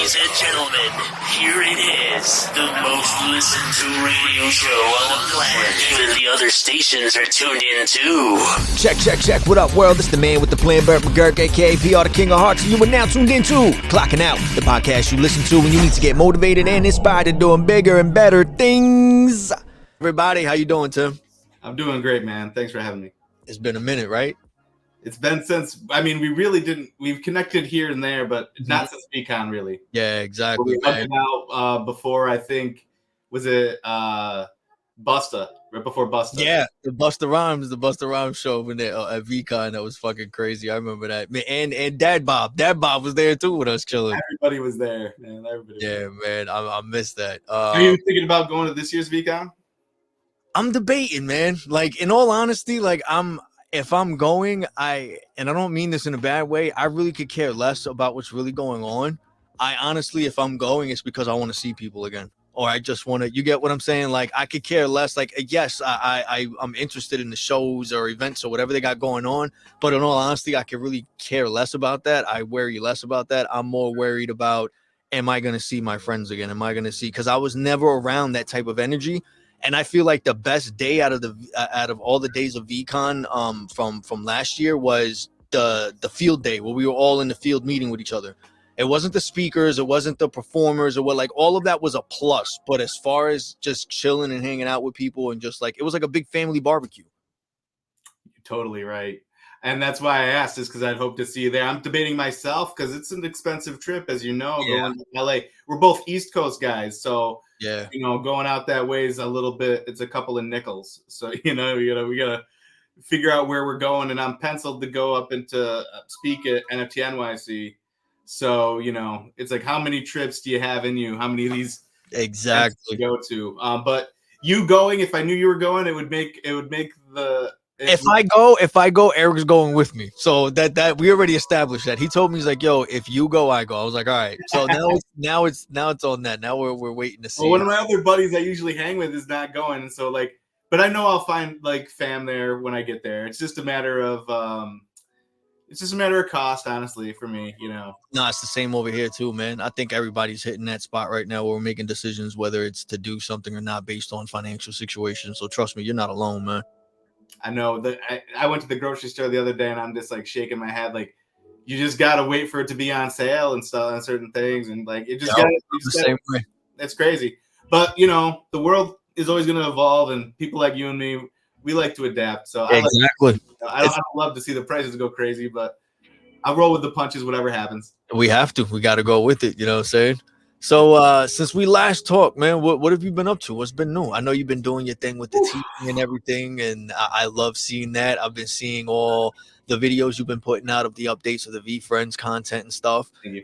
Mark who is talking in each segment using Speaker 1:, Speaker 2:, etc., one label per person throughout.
Speaker 1: Ladies and gentlemen, here it is, the most listened to radio show on the planet. Even the other stations are tuned in too.
Speaker 2: Check. What up, world? It's the man with the plan, Burt McGurk, aka PR, the King of Hearts, and you are now tuned in to Clocking Out, the podcast you listen to when you need to get motivated and inspired to doing bigger and better things. Everybody, how you doing, Tim?
Speaker 3: I'm doing great, man. Thanks for having me.
Speaker 2: It's been a minute, right?
Speaker 3: It's been since, we've connected here and there, but not since VCon, really.
Speaker 2: Yeah, exactly.
Speaker 3: We went out before, I think, was it Busta? Right before Busta.
Speaker 2: Yeah, the Busta Rhymes show when they at VCon. That was fucking crazy. I remember that. And Dad Bob was there too with us chilling.
Speaker 3: Everybody was there, man.
Speaker 2: Man, I missed that.
Speaker 3: Are you thinking about going to this year's VCon?
Speaker 2: I'm debating, man. Like, in all honesty, if I'm going, and I don't mean this in a bad way, I really could care less about what's really going on. I honestly, if I'm going, it's because I want to see people again. Or I just want to, you get what I'm saying? Like, I could care less. Like, yes, I'm interested in the shows or events or whatever they got going on. But in all honesty, I could really care less about that. I worry less about that. I'm more worried about, am I going to see my friends again? Am I going to see? Because I was never around that type of energy. And I feel like the best day out of all the days of VCon from last year was the field day where we were all in the field meeting with each other. It wasn't the speakers, it wasn't the performers, or what, like, all of that was a plus. But as far as just chilling and hanging out with people and just like, it was like a big family barbecue.
Speaker 3: You're totally right. And that's why I asked, is because I'd hope to see you there. I'm debating myself because it's an expensive trip, as you know, going to LA. We're both East Coast guys, so
Speaker 2: yeah,
Speaker 3: going out that way is a little bit. It's a couple of nickels. So we gotta figure out where we're going. And I'm penciled to go up into speak at NFT NYC. So it's like, how many trips do you have in you? How many of these
Speaker 2: exactly
Speaker 3: go to? But you going? If I knew you were going, it would make the.
Speaker 2: If I go, Eric's going with me. So that we already established that. He told me, he's like, yo, if you go, I go. I was like, all right. So now it's on that. Now we're waiting to see.
Speaker 3: Well, one of my other buddies I usually hang with is not going, and so but I know I'll find fam there when I get there. It's just a matter of cost, honestly, for me.
Speaker 2: No, it's the same over here too, man. I think everybody's hitting that spot right now where we're making decisions whether it's to do something or not based on financial situations. So trust me, you're not alone, man.
Speaker 3: I know that I went to the grocery store the other day and I'm just shaking my head. You just got to wait for it to be on sale and stuff on certain things. And it just
Speaker 2: the same way.
Speaker 3: That's crazy. But, the world is always going to evolve, and people like you and me, we like to adapt. So
Speaker 2: exactly.
Speaker 3: I don't love to see the prices go crazy, but I'll roll with the punches, whatever happens.
Speaker 2: We have to. We got to go with it. You know what I'm saying? So since we last talked, man, what have you been up to? What's been new? I know you've been doing your thing with the teaching and everything, and I love seeing that. I've been seeing all the videos you've been putting out of the updates of the V-Friends content and stuff.
Speaker 3: Thank you.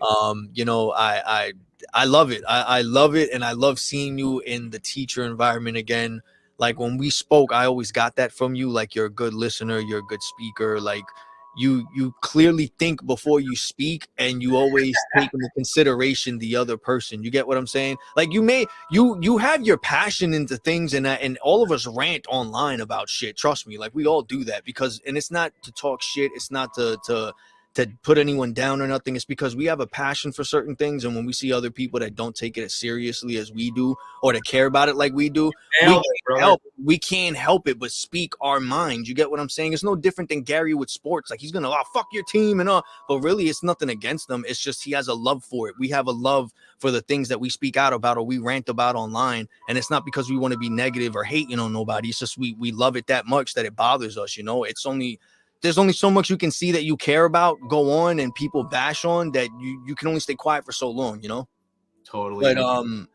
Speaker 2: I love it. I love it, and I love seeing you in the teacher environment again. Like, when we spoke, I always got that from you. Like, you're a good listener, you're a good speaker. Like, you clearly think before you speak, and you always take into consideration the other person. You get what I'm saying? Like, you have your passion into things, and all of us rant online about shit. Trust me, like, we all do that and it's not to talk shit. It's not to put anyone down or nothing. It's because we have a passion for certain things, and when we see other people that don't take it as seriously as we do, or that care about it like we do, we can't help it but speak our mind. You get what I'm saying? It's no different than Gary with sports. Like, he's gonna fuck your team and all, but really it's nothing against them. It's just he has a love for it. We have a love for the things that we speak out about or we rant about online, and it's not because we want to be negative or hating on nobody. It's just we love it that much that it bothers us. There's only so much you can see that you care about go on and people bash on, that you can only stay quiet for so long,
Speaker 3: Totally.
Speaker 2: But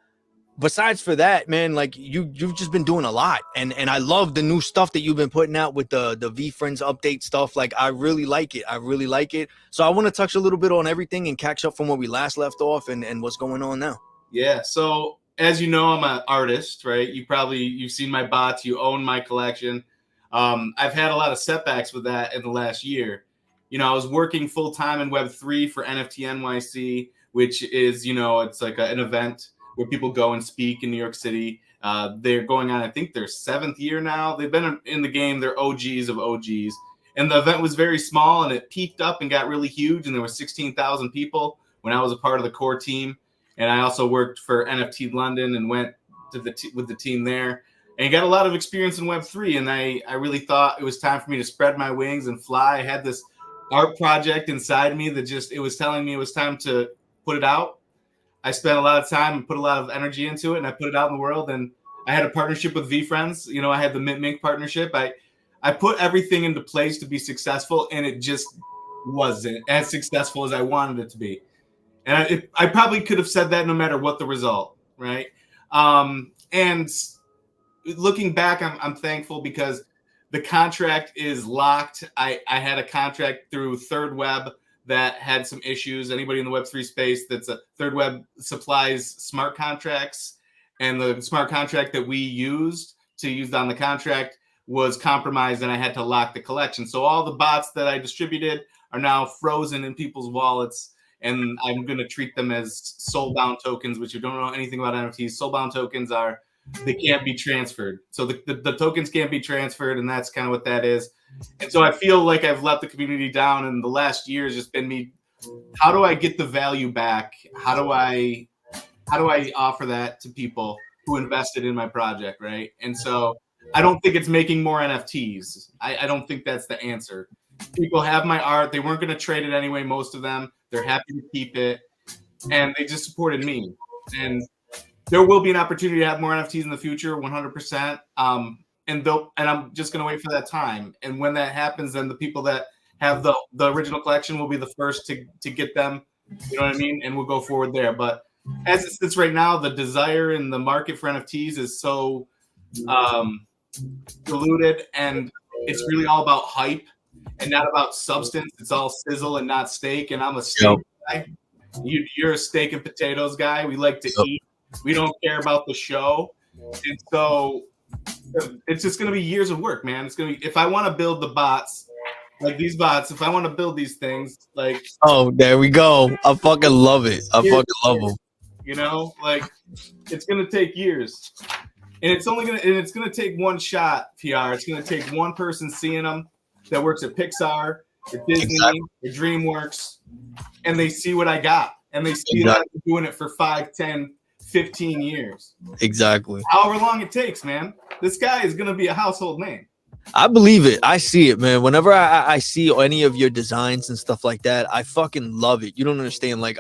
Speaker 2: besides for that, man, like, you've just been doing a lot, and I love the new stuff that you've been putting out with the V-Friends update stuff. Like, I really like it. So I want to touch a little bit on everything and catch up from where we last left off and what's going on now.
Speaker 3: Yeah. So as you know, I'm an artist, right? You've seen my bots, you own my collection. I've had a lot of setbacks with that in the last year. I was working full time in Web.3 for NFT NYC, which is, it's like an event where people go and speak in New York City. They're going on, I think, their 7th year now. They've been in the game. They're OGs of OGs. And the event was very small, and it peaked up and got really huge. And there were 16,000 people when I was a part of the core team. And I also worked for NFT London and went to with the team there, and got a lot of experience in Web3. And I really thought it was time for me to spread my wings and fly. I had this art project inside me that it was telling me it was time to put it out. I spent a lot of time and put a lot of energy into it, and I put it out in the world. And I had a partnership with VFriends. You know, I had the Mint Mink partnership. I put everything into place to be successful, and it just wasn't as successful as I wanted it to be. And I probably could have said that no matter what the result, right? And looking back, I'm thankful because the contract is locked. I had a contract through Third Web that had some issues. Anybody in the Web3 space that's a Third Web supplies smart contracts, and the smart contract that we used on the contract was compromised, and I had to lock the collection. So all the bots that I distributed are now frozen in people's wallets, and I'm going to treat them as soul-bound tokens, which you don't know anything about NFTs. Soul-bound tokens they can't be transferred. So the tokens can't be transferred, and that's kind of what that is. And so I feel like I've let the community down, and the last year has just been me. How do I get the value back? How do I offer that to people who invested in my project, right? And so I don't think it's making more NFTs. I don't think that's the answer. People have my art. They weren't going to trade it anyway, most of them. They're happy to keep it, and they just supported me. And there will be an opportunity to have more NFTs in the future, 100%. And I'm just going to wait for that time. And when that happens, then the people that have the original collection will be the first to get them. You know what I mean? And we'll go forward there. But as it sits right now, the desire in the market for NFTs is so diluted, and it's really all about hype and not about substance. It's all sizzle and not steak. And I'm a steak guy. You're a steak and potatoes guy. We like to eat. We don't care about the show. And so it's just going to be years of work, man. It's going to be, if I want to build the bots, like these bots, if I want to build these things, like,
Speaker 2: oh, there we go. I fucking love it. I fucking love them.
Speaker 3: You know, like, it's going to take years. And it's going to take one shot, PR. It's going to take one person seeing them that works at Pixar, or Disney, or DreamWorks, and they see what I got. And they see that I've been doing it for 5, 10, 15 years.
Speaker 2: Exactly.
Speaker 3: However long it takes, man. This guy is going to be a household name.
Speaker 2: I believe it. I see it, man. Whenever I see any of your designs and stuff like that, I fucking love it. You don't understand. Like,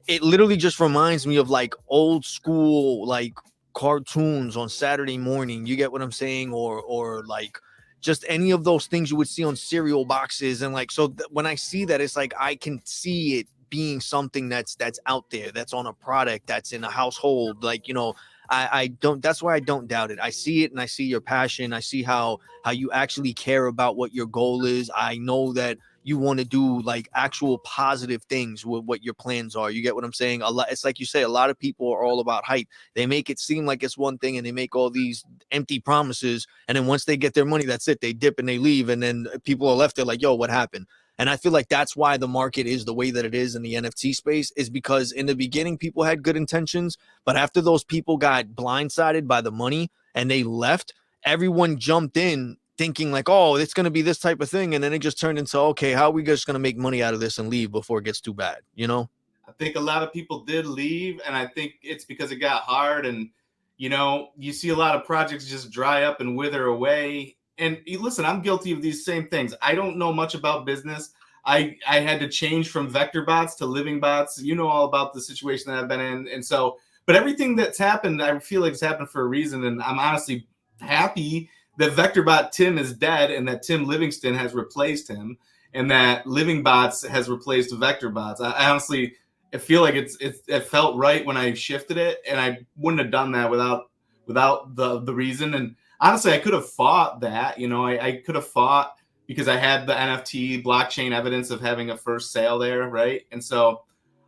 Speaker 2: it literally just reminds me of like old school, like cartoons on Saturday morning. You get what I'm saying? Or like just any of those things you would see on cereal boxes. And like, so when I see that, it's like, I can see it being something that's out there, that's on a product, that's in a household. Like, you know, I don't, that's why I don't doubt it. I see it, and I see your passion. I see how you actually care about what your goal is. I know that you want to do like actual positive things with what your plans are. You get what I'm saying? A lot, it's like you say, a lot of people are all about hype. They make it seem like it's one thing, and they make all these empty promises, and then once they get their money, that's it. They dip and they leave, and then people are left there like, yo, what happened? And I feel like that's why the market is the way that it is in the NFT space, is because in the beginning, people had good intentions, but after those people got blindsided by the money and they left, everyone jumped in thinking like, oh, it's going to be this type of thing. And then it just turned into, okay, how are we just going to make money out of this and leave before it gets too bad? You know?
Speaker 3: I think a lot of people did leave, and I think it's because it got hard. And, you know, you see a lot of projects just dry up and wither away. And listen, I'm guilty of these same things. I don't know much about business. I had to change from VectorBots to LivingBots. You know all about the situation that I've been in. And so, but everything that's happened, I feel like it's happened for a reason. And I'm honestly happy that VectorBot Tim is dead, and that Tim Livingston has replaced him, and that LivingBots has replaced VectorBots. I honestly, I feel like it felt right when I shifted it, and I wouldn't have done that without the reason. And honestly, I could have fought that. You know, I could have fought because I had the NFT blockchain evidence of having a first sale there, right? And so,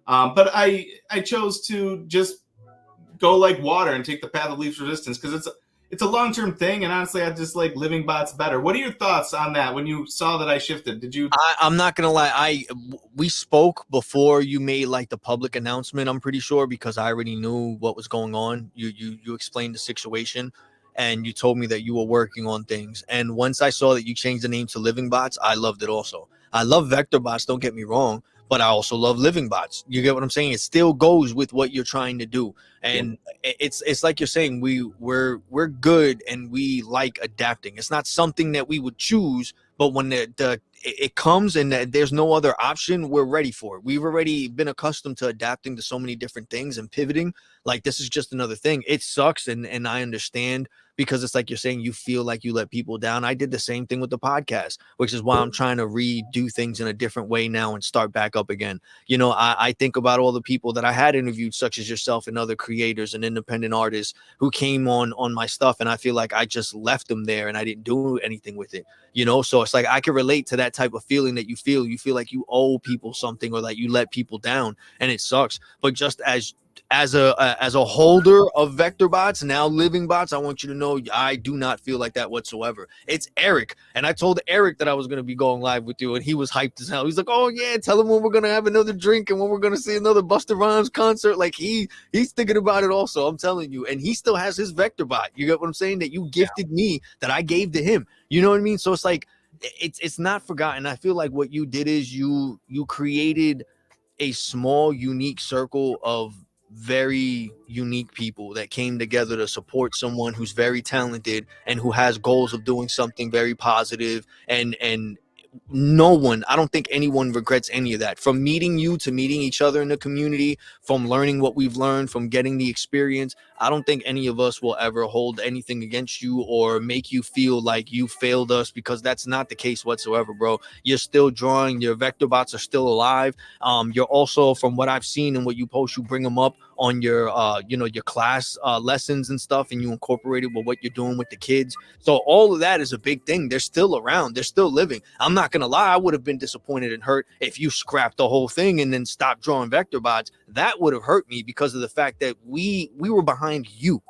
Speaker 3: but I chose to just go like water and take the path of least resistance, because it's a long-term thing, and honestly, I just like LivingBots better. What are your thoughts on that when you saw that I shifted? Did you?
Speaker 2: I'm not gonna lie. We spoke before you made like the public announcement. I'm pretty sure, because I already knew what was going on. You explained the situation, and you told me that you were working on things. And once I saw that you changed the name to LivingBots, I loved it also. I love VectorBots, don't get me wrong, but I also love LivingBots. You get what I'm saying? It still goes with what you're trying to do. And it's like you're saying, we're good and we like adapting. It's not something that we would choose, but when it comes and there's no other option, we're ready for it. We've already been accustomed to adapting to so many different things and pivoting. Like, this is just another thing. It sucks, and I understand, because it's like you're saying, you feel like you let people down. I did the same thing with the podcast, which is why I'm trying to redo things in a different way now and start back up again. You know, I think about all the people that I had interviewed, such as yourself and other creators and independent artists who came on my stuff, and I feel like I just left them there and I didn't do anything with it. You know, so it's like I can relate to that type of feeling that you feel. You feel like you owe people something, or like you let people down, and it sucks. But just as a holder of VectorBots, now LivingBots, I want you to know I do not feel like that whatsoever. It's Eric, and I told Eric that I was going to be going live with you, and he was hyped as hell. He's like, oh yeah, tell him when we're going to have another drink and when we're going to see another Busta Rhymes concert. Like, he's thinking about it also, I'm telling you. And he still has his VectorBot, you get what I'm saying, that you gifted me, that I gave to him. You know what I mean? So it's like, it's not forgotten. I feel like what you did is you created a small, unique circle of very unique people that came together to support someone who's very talented and who has goals of doing something very positive. And no one, I don't think anyone regrets any of that. From meeting you to meeting each other in the community, from learning what we've learned, from getting the experience, I don't think any of us will ever hold anything against you or make you feel like you failed us, because that's not the case whatsoever, bro. You're still drawing. Your VectorBots are still alive. You're also, from what I've seen and what you post, you bring them up on your your class lessons and stuff, and you incorporate it with what you're doing with the kids. So all of that is a big thing. They're still around. They're still living. I'm not gonna lie, I would have been disappointed and hurt if you scrapped the whole thing and then stopped drawing VectorBots. That would have hurt me, because of the fact that we were behind you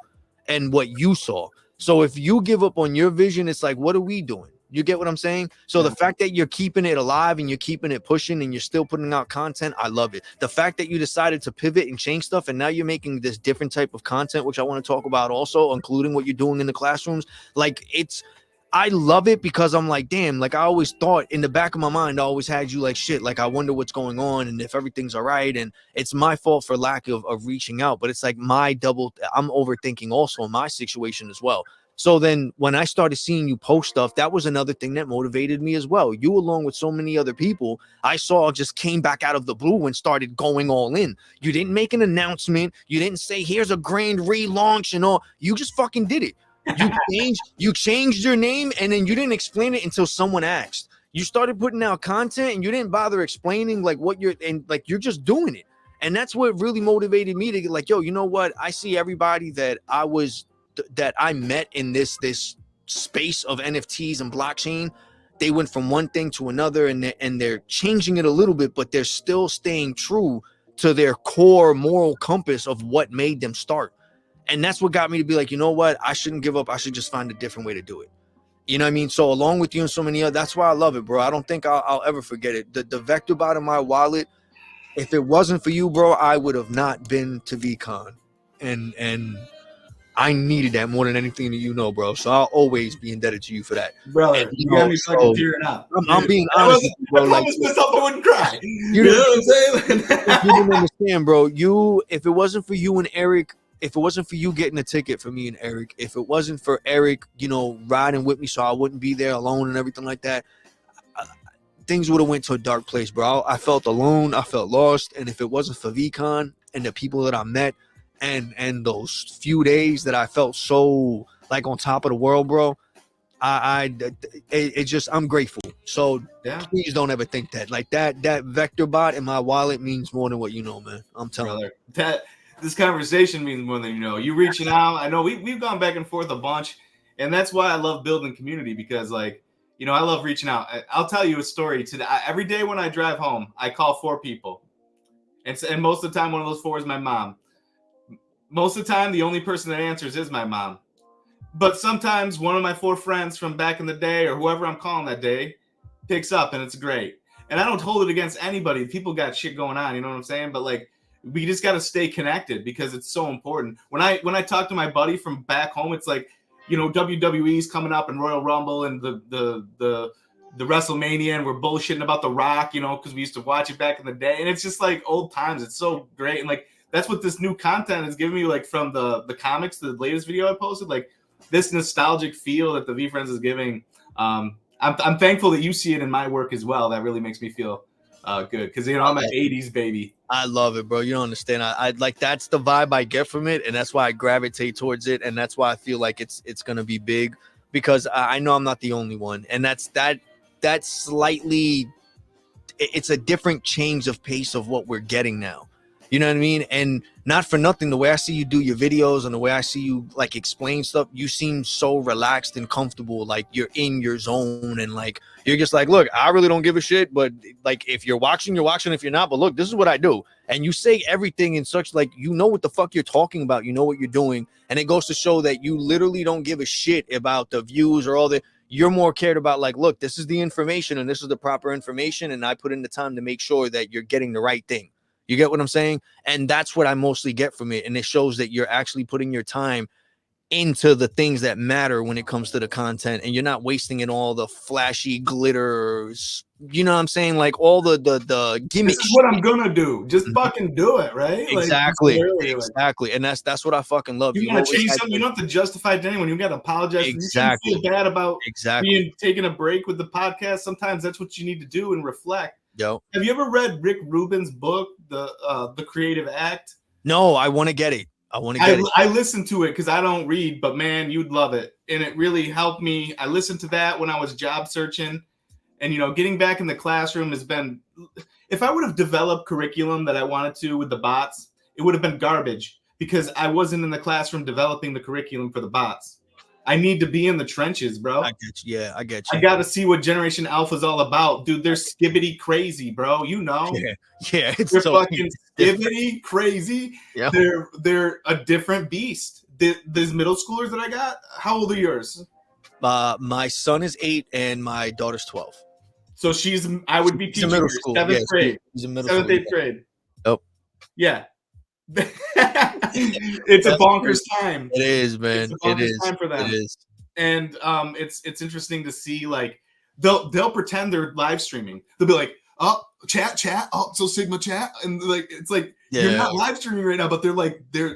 Speaker 2: and what you saw. So if you give up on your vision, it's like, what are we doing? You get what I'm saying? So the fact that you're keeping it alive and you're keeping it pushing and you're still putting out content, I love it. The fact that you decided to pivot and change stuff, and now you're making this different type of content, which I want to talk about also, including what you're doing in the classrooms. Like, I love it, because I'm like, damn, like, I always thought in the back of my mind, I always had you like, shit, like, I wonder what's going on and if everything's all right. And it's my fault for lack of reaching out, but it's like I'm overthinking also in my situation as well. So then when I started seeing you post stuff, that was another thing that motivated me as well. You, along with so many other people I saw, just came back out of the blue and started going all in. You didn't make an announcement. You didn't say, here's a grand relaunch and all. You just fucking did it. You changed your name, and then you didn't explain it until someone asked. You started putting out content and you didn't bother explaining like what you're just doing it. And that's what really motivated me to get like, yo, you know what? I see everybody that I met in this space of NFTs and blockchain. They went from one thing to another, and they're changing it a little bit, but they're still staying true to their core moral compass of what made them start. And that's what got me to be like, you know what? I shouldn't give up. I should just find a different way to do it. You know what I mean? So along with you and so many other, that's why I love it, bro. I don't think I'll ever forget it. The VectorBot in my wallet, if it wasn't for you, bro, I would have not been to VCon. And I needed that more than anything that you know, bro. So I'll always be indebted to you for that.
Speaker 3: Brother,
Speaker 2: And,
Speaker 3: you got me fucking tearing up.
Speaker 2: I'm being honest with you, bro.
Speaker 3: I promised myself I wouldn't cry.
Speaker 2: You
Speaker 3: know what I'm saying?
Speaker 2: you didn't understand, bro. If it wasn't for you and Eric, if it wasn't for you getting a ticket for me and Eric, if it wasn't for Eric, riding with me so I wouldn't be there alone and everything like that, things would have went to a dark place, bro. I felt alone. I felt lost. And if it wasn't for VCon and the people that I met and those few days that I felt so like on top of the world, bro, I'm grateful. So please don't ever think that. Like that VectorBot in my wallet means more than what you know, man. I'm telling you.
Speaker 3: This conversation means more than you know. You reaching out. I know we've gone back and forth a bunch, and that's why I love building community, because I love reaching out. I'll tell you a story today. Every day when I drive home, I call 4 people, and most of the time one of those 4 is my mom. Most of the time, the only person that answers is my mom. But sometimes one of my 4 friends from back in the day, or whoever I'm calling that day, picks up, and it's great. And I don't hold it against anybody. People got shit going on, you know what I'm saying? But like, we just got to stay connected, because it's so important. When I talk to my buddy from back home, it's like, WWE's coming up and Royal Rumble and the the WrestleMania and we're bullshitting about The Rock, you know, because we used to watch it back in the day. And it's just like old times. It's so great. And like that's what this new content is giving me, like from the comics, the latest video I posted, like this nostalgic feel that the V-Friends is giving. I'm thankful that you see it in my work as well. That really makes me feel good because, you know, I'm an 80s baby.
Speaker 2: I love it, bro. You don't understand. I like that's the vibe I get from it, and that's why I gravitate towards it, and that's why I feel like it's gonna be big because I know I'm not the only one, and that's slightly it's a different change of pace of what we're getting now. You know what I mean? And not for nothing, the way I see you do your videos and the way I see you like explain stuff, you seem so relaxed and comfortable. Like you're in your zone and like you're just like, look, I really don't give a shit. But like if you're watching, you're watching. If you're not, but look, this is what I do. And you say everything in such like you know what the fuck you're talking about. You know what you're doing. And it goes to show that you literally don't give a shit about the views or all the. You're more cared about like, look, this is the information and this is the proper information. And I put in the time to make sure that you're getting the right thing. You get what I'm saying? And that's what I mostly get from it. And it shows that you're actually putting your time into the things that matter when it comes to the content. And you're not wasting it all the flashy glitters. You know what I'm saying? Like all the gimmicks.
Speaker 3: This is what I'm going to do. Just fucking do it, right?
Speaker 2: Exactly. Like, exactly. And that's what I fucking love.
Speaker 3: You want to change something, you don't have to justify it to anyone. You got to apologize.
Speaker 2: Exactly.
Speaker 3: You shouldn't feel bad about being taking a break with the podcast. Sometimes that's what you need to do and reflect.
Speaker 2: Yo.
Speaker 3: Have you ever read Rick Rubin's book, The Creative Act?
Speaker 2: No, I want to get it. I
Speaker 3: listened to it because I don't read, but man, you'd love it. And it really helped me. I listened to that when I was job searching. And, you know, getting back in the classroom has been, if I would have developed curriculum that I wanted to with the bots, it would have been garbage because I wasn't in the classroom developing the curriculum for the bots. I need to be in the trenches, bro.
Speaker 2: I get you. Yeah, I get you.
Speaker 3: I got to see what Generation Alpha is all about. Dude, they're skibbity crazy, bro. You know?
Speaker 2: Yeah.
Speaker 3: They're so fucking skibbity crazy.
Speaker 2: Yeah.
Speaker 3: They're a different beast. These middle schoolers that I got, how old are yours?
Speaker 2: My son is 8 and my daughter's 12.
Speaker 3: So I would be teaching
Speaker 2: middle school.
Speaker 3: 7th grade.
Speaker 2: He's in middle
Speaker 3: 7th,
Speaker 2: school.
Speaker 3: 8th grade.
Speaker 2: Oh.
Speaker 3: Yeah. It's a bonkers time.
Speaker 2: It is, man.
Speaker 3: It is time for them.
Speaker 2: It is.
Speaker 3: And it's interesting to see, like, they'll pretend they're live streaming. They'll be like, oh, chat, oh, so Sigma chat. And like it's like you're not live streaming right now, but they're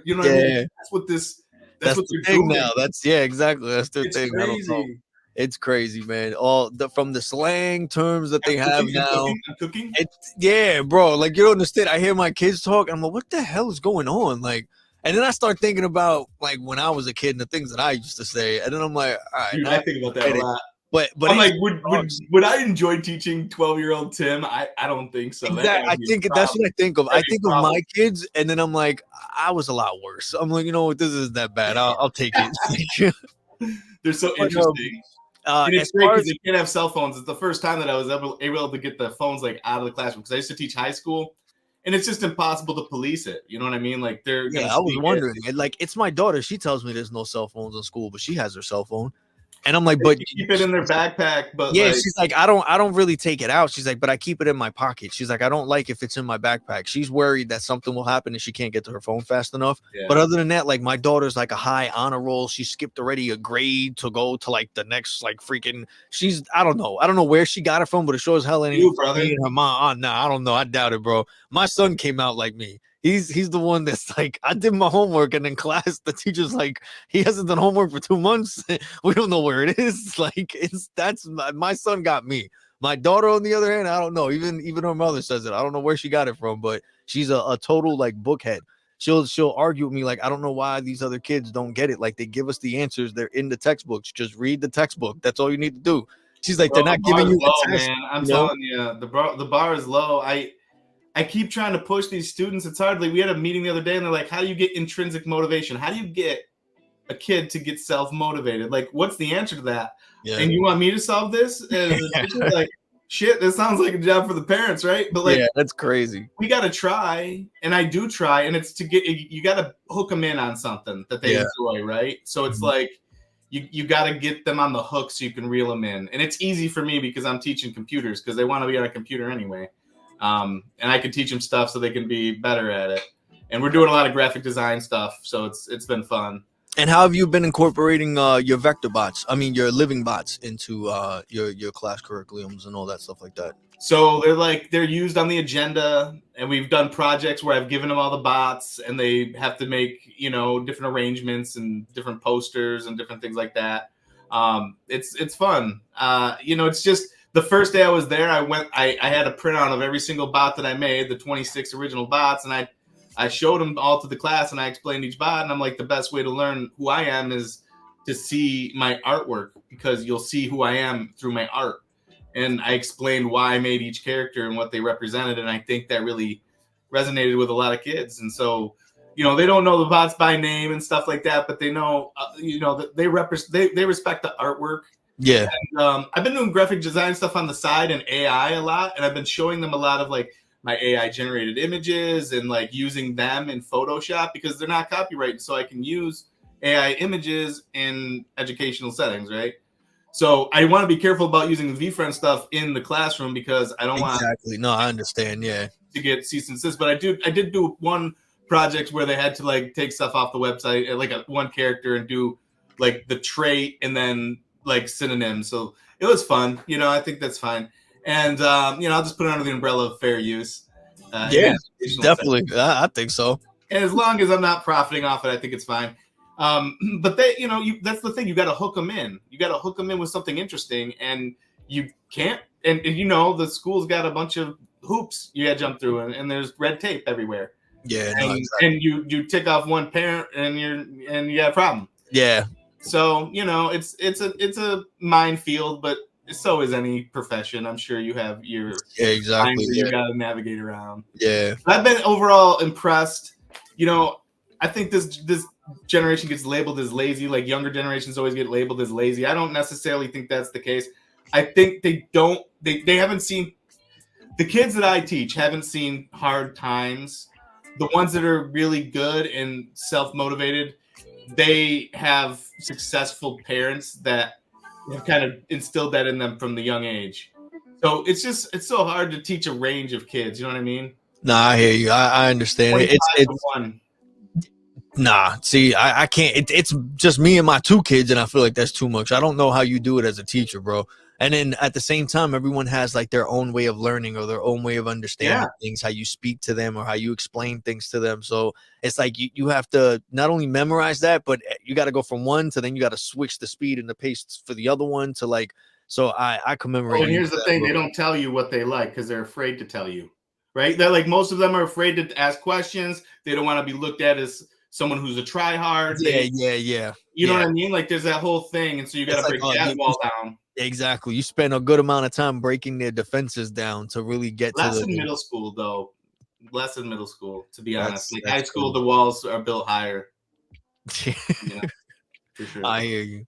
Speaker 3: you know what I mean? That's what they're
Speaker 2: thing
Speaker 3: doing
Speaker 2: now. Exactly. That's their thing.
Speaker 3: Crazy.
Speaker 2: It's crazy, man. From the slang terms that they have now.
Speaker 3: Cooking?
Speaker 2: Bro. Like you don't understand. I hear my kids talk. And I'm like, what the hell is going on? Like, and then I start thinking about like when I was a kid and the things that I used to say. And then I'm like, all right.
Speaker 3: Dude, I think about that a lot.
Speaker 2: But
Speaker 3: I'm like, would I enjoy teaching 12-year-old Tim? I don't think so.
Speaker 2: Exactly. That's what I think of. I think of my kids, and then I'm like, I was a lot worse. I'm like, you know what? This isn't that bad. I'll take it.
Speaker 3: They're so interesting. And it's great because they can't have cell phones. It's the first time that I was able to get the phones like out of the classroom because I used to teach high school, and it's just impossible to police it. You know what I mean? Like they're
Speaker 2: I was wondering. Like it's my daughter. She tells me there's no cell phones in school, but she has her cell phone. And I'm like, but
Speaker 3: keep it in their backpack. But
Speaker 2: she's like, I don't really take it out. She's like, but I keep it in my pocket. She's like, I don't like if it's in my backpack. She's worried that something will happen and she can't get to her phone fast enough. Yeah. But other than that, like my daughter's like a high honor roll. She skipped already a grade to go to like the next like freaking. I don't know where she got it from, but it sure as hell ain't
Speaker 3: you, brother.
Speaker 2: Her mom. Nah, I don't know. I doubt it, bro. My son came out like me. He's the one that's like, I did my homework, and in class the teacher's like, he hasn't done homework for 2 months. We don't know where it is. Like that's my son got me. My daughter, on the other hand, I don't know. Even her mother says it. I don't know where she got it from, but she's a total like bookhead. She'll argue with me like, I don't know why these other kids don't get it. Like they give us the answers. They're in the textbooks. Just read the textbook. That's all you need to do. She's like, they're not giving you
Speaker 3: the test. Man. I'm telling you, the bar is low. I keep trying to push these students. It's hard. Like we had a meeting the other day and they're like, how do you get intrinsic motivation? How do you get a kid to get self-motivated? Like, what's the answer to that? Yeah. And you want me to solve this? Like, shit, this sounds like a job for the parents, right? But like,
Speaker 2: that's crazy.
Speaker 3: We got to try. And I do try. And it's you got to hook them in on something that they enjoy, right? So it's like, you got to get them on the hook so you can reel them in. And it's easy for me because I'm teaching computers because they want to be on a computer anyway. And I can teach them stuff so they can be better at it. And we're doing a lot of graphic design stuff, so it's been fun.
Speaker 2: And how have you been incorporating your vector bots? I mean, your living bots into your class curriculums and all that stuff like that.
Speaker 3: So they're used on the agenda, and we've done projects where I've given them all the bots, and they have to make different arrangements and different posters and different things like that. It's fun. It's just the first day I was there, I had a printout of every single bot that I made, the 26 original bots, and I showed them all to the class, and I explained each bot, and I'm like, the best way to learn who I am is to see my artwork, because you'll see who I am through my art. And I explained why I made each character and what they represented, and I think that really resonated with a lot of kids. And so, they don't know the bots by name and stuff like that, but they know, that they respect the artwork.
Speaker 2: Yeah.
Speaker 3: And, I've been doing graphic design stuff on the side and AI a lot, and I've been showing them a lot of like my AI generated images and like using them in Photoshop, because they're not copyrighted, so I can use AI images in educational settings, right? So I want to be careful about using the VFriend stuff in the classroom, because I don't want
Speaker 2: No, I understand. Yeah,
Speaker 3: to get cease and desist. But I did do one project where they had to like take stuff off the website, like one character, and do like the trait and then like synonyms. So it was fun. I think that's fine. And I'll just put it under the umbrella of fair use.
Speaker 2: Yeah, definitely. I think so.
Speaker 3: And as long as I'm not profiting off it, I think it's fine. But they, that's the thing. You got to hook them in. You got to hook them in with something interesting, and you can't. And the school's got a bunch of hoops you got to jump through, and there's red tape everywhere.
Speaker 2: Yeah,
Speaker 3: and,
Speaker 2: exactly.
Speaker 3: And you tick off one parent, and you got a problem.
Speaker 2: Yeah.
Speaker 3: So it's a minefield, but so is any profession. I'm sure you have your
Speaker 2: exactly.
Speaker 3: You got to navigate around.
Speaker 2: Yeah,
Speaker 3: I've been overall impressed. I think this generation gets labeled as lazy. Like younger generations always get labeled as lazy. I don't necessarily think that's the case. I think they haven't seen, the kids that I teach haven't seen hard times. The ones that are really good and self-motivated, they have successful parents that have kind of instilled that in them from the young age. So it's so hard to teach a range of kids. You know what I mean?
Speaker 2: Nah, I hear you. I understand. It's
Speaker 3: one.
Speaker 2: Nah, see, I can't. It's just me and my two kids, and I feel like that's too much. I don't know how you do it as a teacher, bro. And then at the same time, everyone has like their own way of learning or their own way of understanding things, how you speak to them or how you explain things to them. So it's like you have to not only memorize that, but you got to go from one to then you got to switch the speed and the pace for the other one to like. So I commemorate.
Speaker 3: Oh, and here's the thing: bro. They don't tell you what they like because they're afraid to tell you, right? They're like, most of them are afraid to ask questions. They don't want to be looked at as someone who's a try-hard.
Speaker 2: Yeah.
Speaker 3: You know what I mean? Like there's that whole thing, and so you got to break that wall down.
Speaker 2: Exactly. You spend a good amount of time breaking their defenses down to really get
Speaker 3: less in middle school, though. Less in middle school, to be honest. Like high school,
Speaker 2: cool.
Speaker 3: The walls are built higher.
Speaker 2: For sure. I hear you.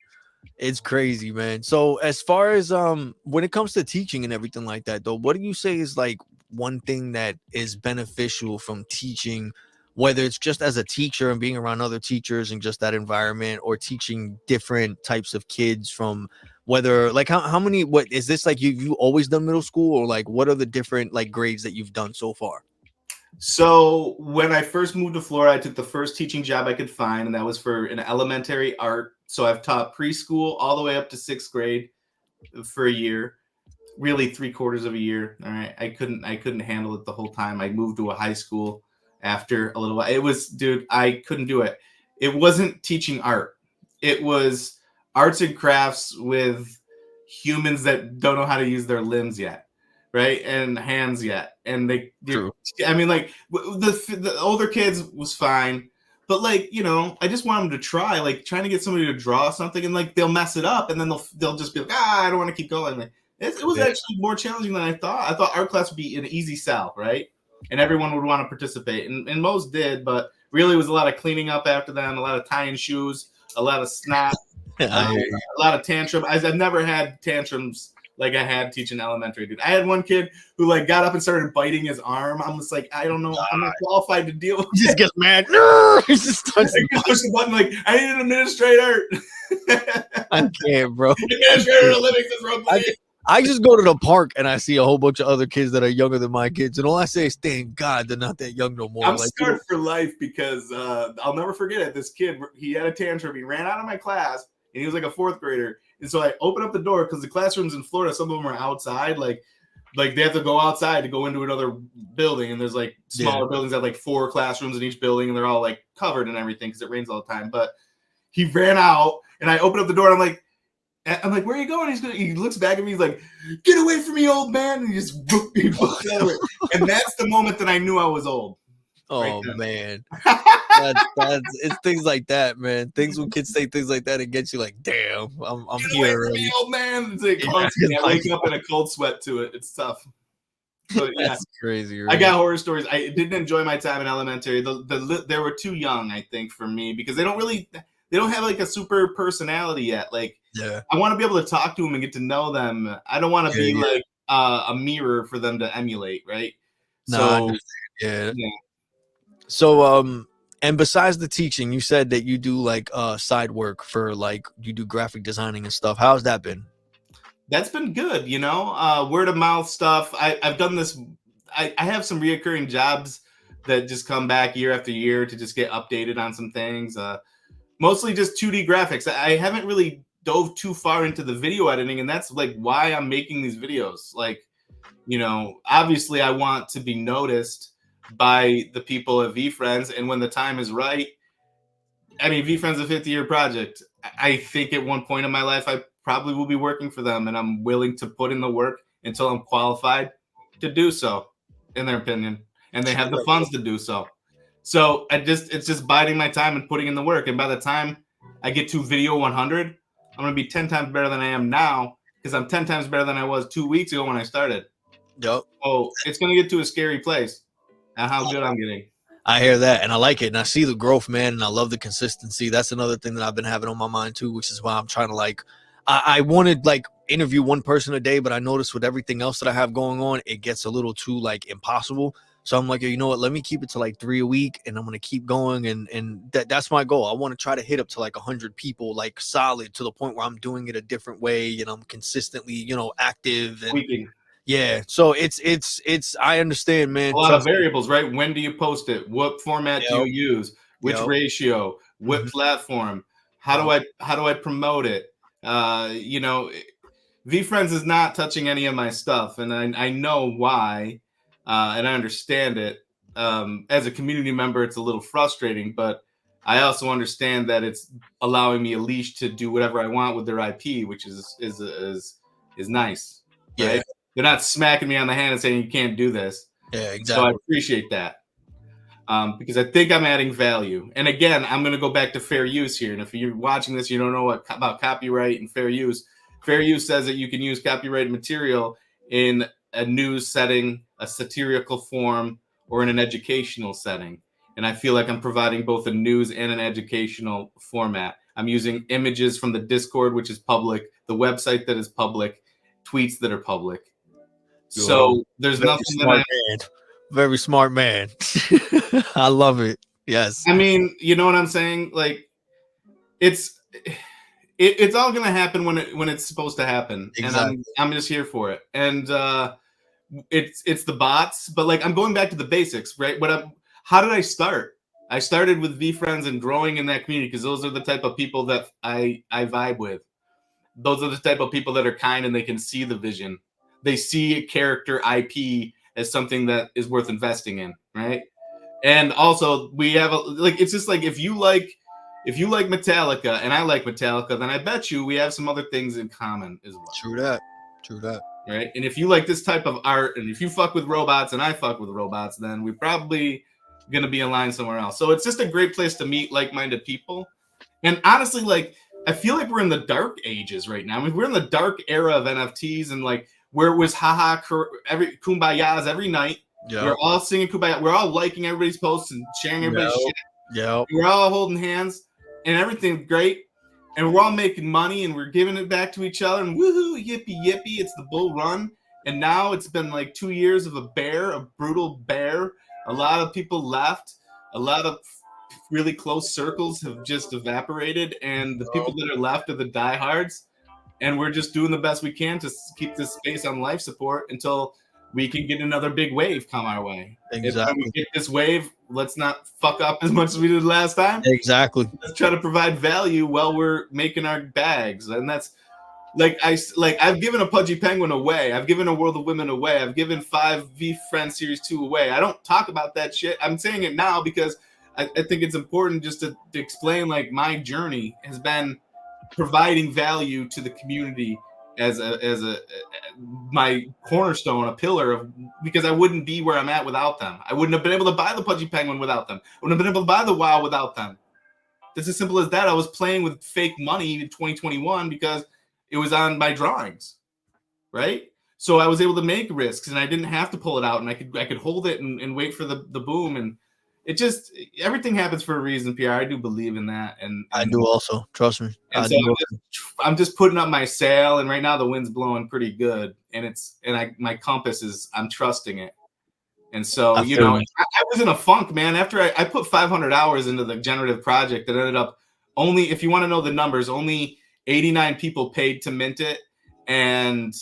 Speaker 2: It's crazy, man. So as far as when it comes to teaching and everything like that, though, what do you say is like one thing that is beneficial from teaching, whether it's just as a teacher and being around other teachers and just that environment, or teaching different types of kids from whether like how many, what is this like you always done middle school, or like what are the different like grades that you've done so far?
Speaker 3: So when I first moved to Florida, I took the first teaching job I could find, and that was for an elementary art. So I've taught preschool all the way up to 6th grade for a year, really 3/4 of a year. All right. I couldn't handle it the whole time. I moved to a high school after a little while. It was, dude, I couldn't do it. It wasn't teaching art. It was arts and crafts with humans that don't know how to use their limbs yet, right? And hands yet. And I mean, like the older kids was fine, but like, I just want them to try, like trying to get somebody to draw something, and like they'll mess it up, and then they'll just be like, I don't want to keep going. Like, it was actually more challenging than I thought. I thought art class would be an easy sell, right? And everyone would want to participate, and most did, but really it was a lot of cleaning up after them, a lot of tying shoes, a lot of snap, a lot of tantrum. I've never had tantrums like I had teaching elementary, dude. I had one kid who like got up and started biting his arm. I'm just like, I don't know, I'm not qualified to deal with it.
Speaker 2: He just gets mad. He just
Speaker 3: push the button like, I need an administrator.
Speaker 2: I can't, bro.
Speaker 3: Administrator to Livingston, bro, please.
Speaker 2: I just go to the park and I see a whole bunch of other kids that are younger than my kids, and all I say is, "Thank God they're not that young no more."
Speaker 3: I'm
Speaker 2: Like,
Speaker 3: scarred for life because I'll never forget it. This kid, he had a tantrum. He ran out of my class, and he was like a fourth grader. And so I opened up the door because the classrooms in Florida, some of them are outside, like they have to go outside to go into another building. And there's like smaller buildings that have like 4 classrooms in each building, and they're all like covered and everything because it rains all the time. But he ran out, and I opened up the door, and I'm like, where are you going? He looks back at me. He's like, get away from me, old man. And he just he books over. And that's the moment that I knew I was old.
Speaker 2: oh
Speaker 3: right
Speaker 2: man, it's things like that, man. Things when kids say things like that, it gets you like, damn, I'm
Speaker 3: Get
Speaker 2: here
Speaker 3: away from
Speaker 2: already.
Speaker 3: me, old man. It's like,
Speaker 2: Yeah,
Speaker 3: I wake up in a cold sweat to it. It's tough. But yeah,
Speaker 2: that's crazy.
Speaker 3: I got horror stories. I didn't enjoy my time in elementary. They were too young, I think, for me because they don't have like a super personality yet. Like,
Speaker 2: yeah.
Speaker 3: I want to be able to talk to them and get to know them. I don't want to be like a mirror for them to emulate, right?
Speaker 2: No,
Speaker 3: So
Speaker 2: yeah.
Speaker 3: yeah.
Speaker 2: So and besides the teaching, you said that you do like side work for like you do graphic designing and stuff. How's that been?
Speaker 3: That's been good, word of mouth stuff. I've done this. I have some reoccurring jobs that just come back year after year to just get updated on some things. Mostly just 2D graphics. I haven't really dove too far into the video editing, and that's like why I'm making these videos. Like, obviously I want to be noticed by the people at VFriends, and when the time is right, I mean, VFriends a 50-year project. I think at one point in my life, I probably will be working for them, and I'm willing to put in the work until I'm qualified to do so, in their opinion, and they have the funds to do so. So it's just biding my time and putting in the work. And by the time I get to video 100, I'm going to be 10 times better than I am now because I'm 10 times better than I was 2 weeks ago when I started.
Speaker 2: Yep.
Speaker 3: Oh, it's going to get to a scary place and how good I'm getting.
Speaker 2: I hear that and I like it and I see the growth, man, and I love the consistency. That's another thing that I've been having on my mind too, which is why I'm trying to like I wanted like interview one person a day, but I noticed with everything else that I have going on, it gets a little too like impossible. So I'm like, you know what, let me keep it to like 3 a week and I'm gonna keep going and that's my goal. I want to try to hit up to like 100 people like solid to the point where I'm doing it a different way and I'm consistently, active and
Speaker 3: Tweaking.
Speaker 2: yeah, so it's I understand, man.
Speaker 3: A lot of variables, right? When do you post it? What format do you use? Which ratio? What platform? How do I promote it? VFriends is not touching any of my stuff, and I know why, and I understand it. As a community member, it's a little frustrating, but I also understand that it's allowing me a leash to do whatever I want with their IP, which is nice.
Speaker 2: Yeah.
Speaker 3: Right? They're not smacking me on the hand and saying you can't do this.
Speaker 2: Yeah, exactly.
Speaker 3: So I appreciate that because I think I'm adding value. And again, I'm going to go back to fair use here. And if you're watching this, you don't know about copyright and fair use. Fair use says that you can use copyrighted material in a news setting, a satirical form, or in an educational setting. And I feel like I'm providing both a news and an educational format. I'm using images from the Discord, which is public, the website that is public, tweets that are public. So there's nothing that
Speaker 2: very smart man. I love it. Yes.
Speaker 3: I mean, you know what I'm saying? Like, it's all gonna happen when it's supposed to happen,
Speaker 2: exactly.
Speaker 3: And I'm just here for it. And it's the bots, but like I'm going back to the basics, right? How did I start? I started with VFriends and growing in that community because those are the type of people that I vibe with. Those are the type of people that are kind and they can see the vision. They see a character IP as something that is worth investing in, right? And also we have it's just like if you like Metallica and I like Metallica, then I bet you we have some other things in common as well.
Speaker 2: True that.
Speaker 3: Right? And if you like this type of art and if you fuck with robots and I fuck with robots, then we probably gonna be aligned somewhere else. So it's just a great place to meet like-minded people. And honestly, like I feel like we're in the dark ages right now. I mean, we're in the dark era of NFTs and like where it was every kumbayas every night. Yep. We're all singing kumbaya. We're all liking everybody's posts and sharing everybody's shit.
Speaker 2: Yep.
Speaker 3: We're all holding hands and everything's great. And we're all making money and we're giving it back to each other and woohoo, yippee, yippee. It's the bull run. And now it's been like 2 years of a brutal bear. A lot of people left. A lot of really close circles have just evaporated. And the people that are left are the diehards. and we're just doing the best we can to keep this space on life support until we can get another big wave come our way. If when we
Speaker 2: Exactly.
Speaker 3: get this wave, let's not fuck up as much as we did last time.
Speaker 2: Exactly.
Speaker 3: Let's try to provide value while we're making our bags, and that's I've given a Pudgy Penguin away. I've given a World of Women away. I've given 5 V Friends Series 2 away. I don't talk about that shit. I'm saying it now because I think it's important just to explain, like, my journey has been providing value to the community as my cornerstone, a pillar of, because I wouldn't be where I'm at without them. I wouldn't have been able to buy the Pudgy Penguin without them. I wouldn't have been able to buy the WoW without them. It's as simple as that. I was playing with fake money in 2021 because it was on my drawings, right? So I was able to make risks, and I didn't have to pull it out, and I could hold it and wait for the boom. And it just, everything happens for a reason, PR. I do believe in that, and
Speaker 2: I do also. Trust me.
Speaker 3: and so I'm just putting up my sail, and right now the wind's blowing pretty good, and my compass is, I'm trusting it. And so, I was in a funk, man. After I put 500 hours into the generative project, that ended up only, if you want to know the numbers, only 89 people paid to mint it, and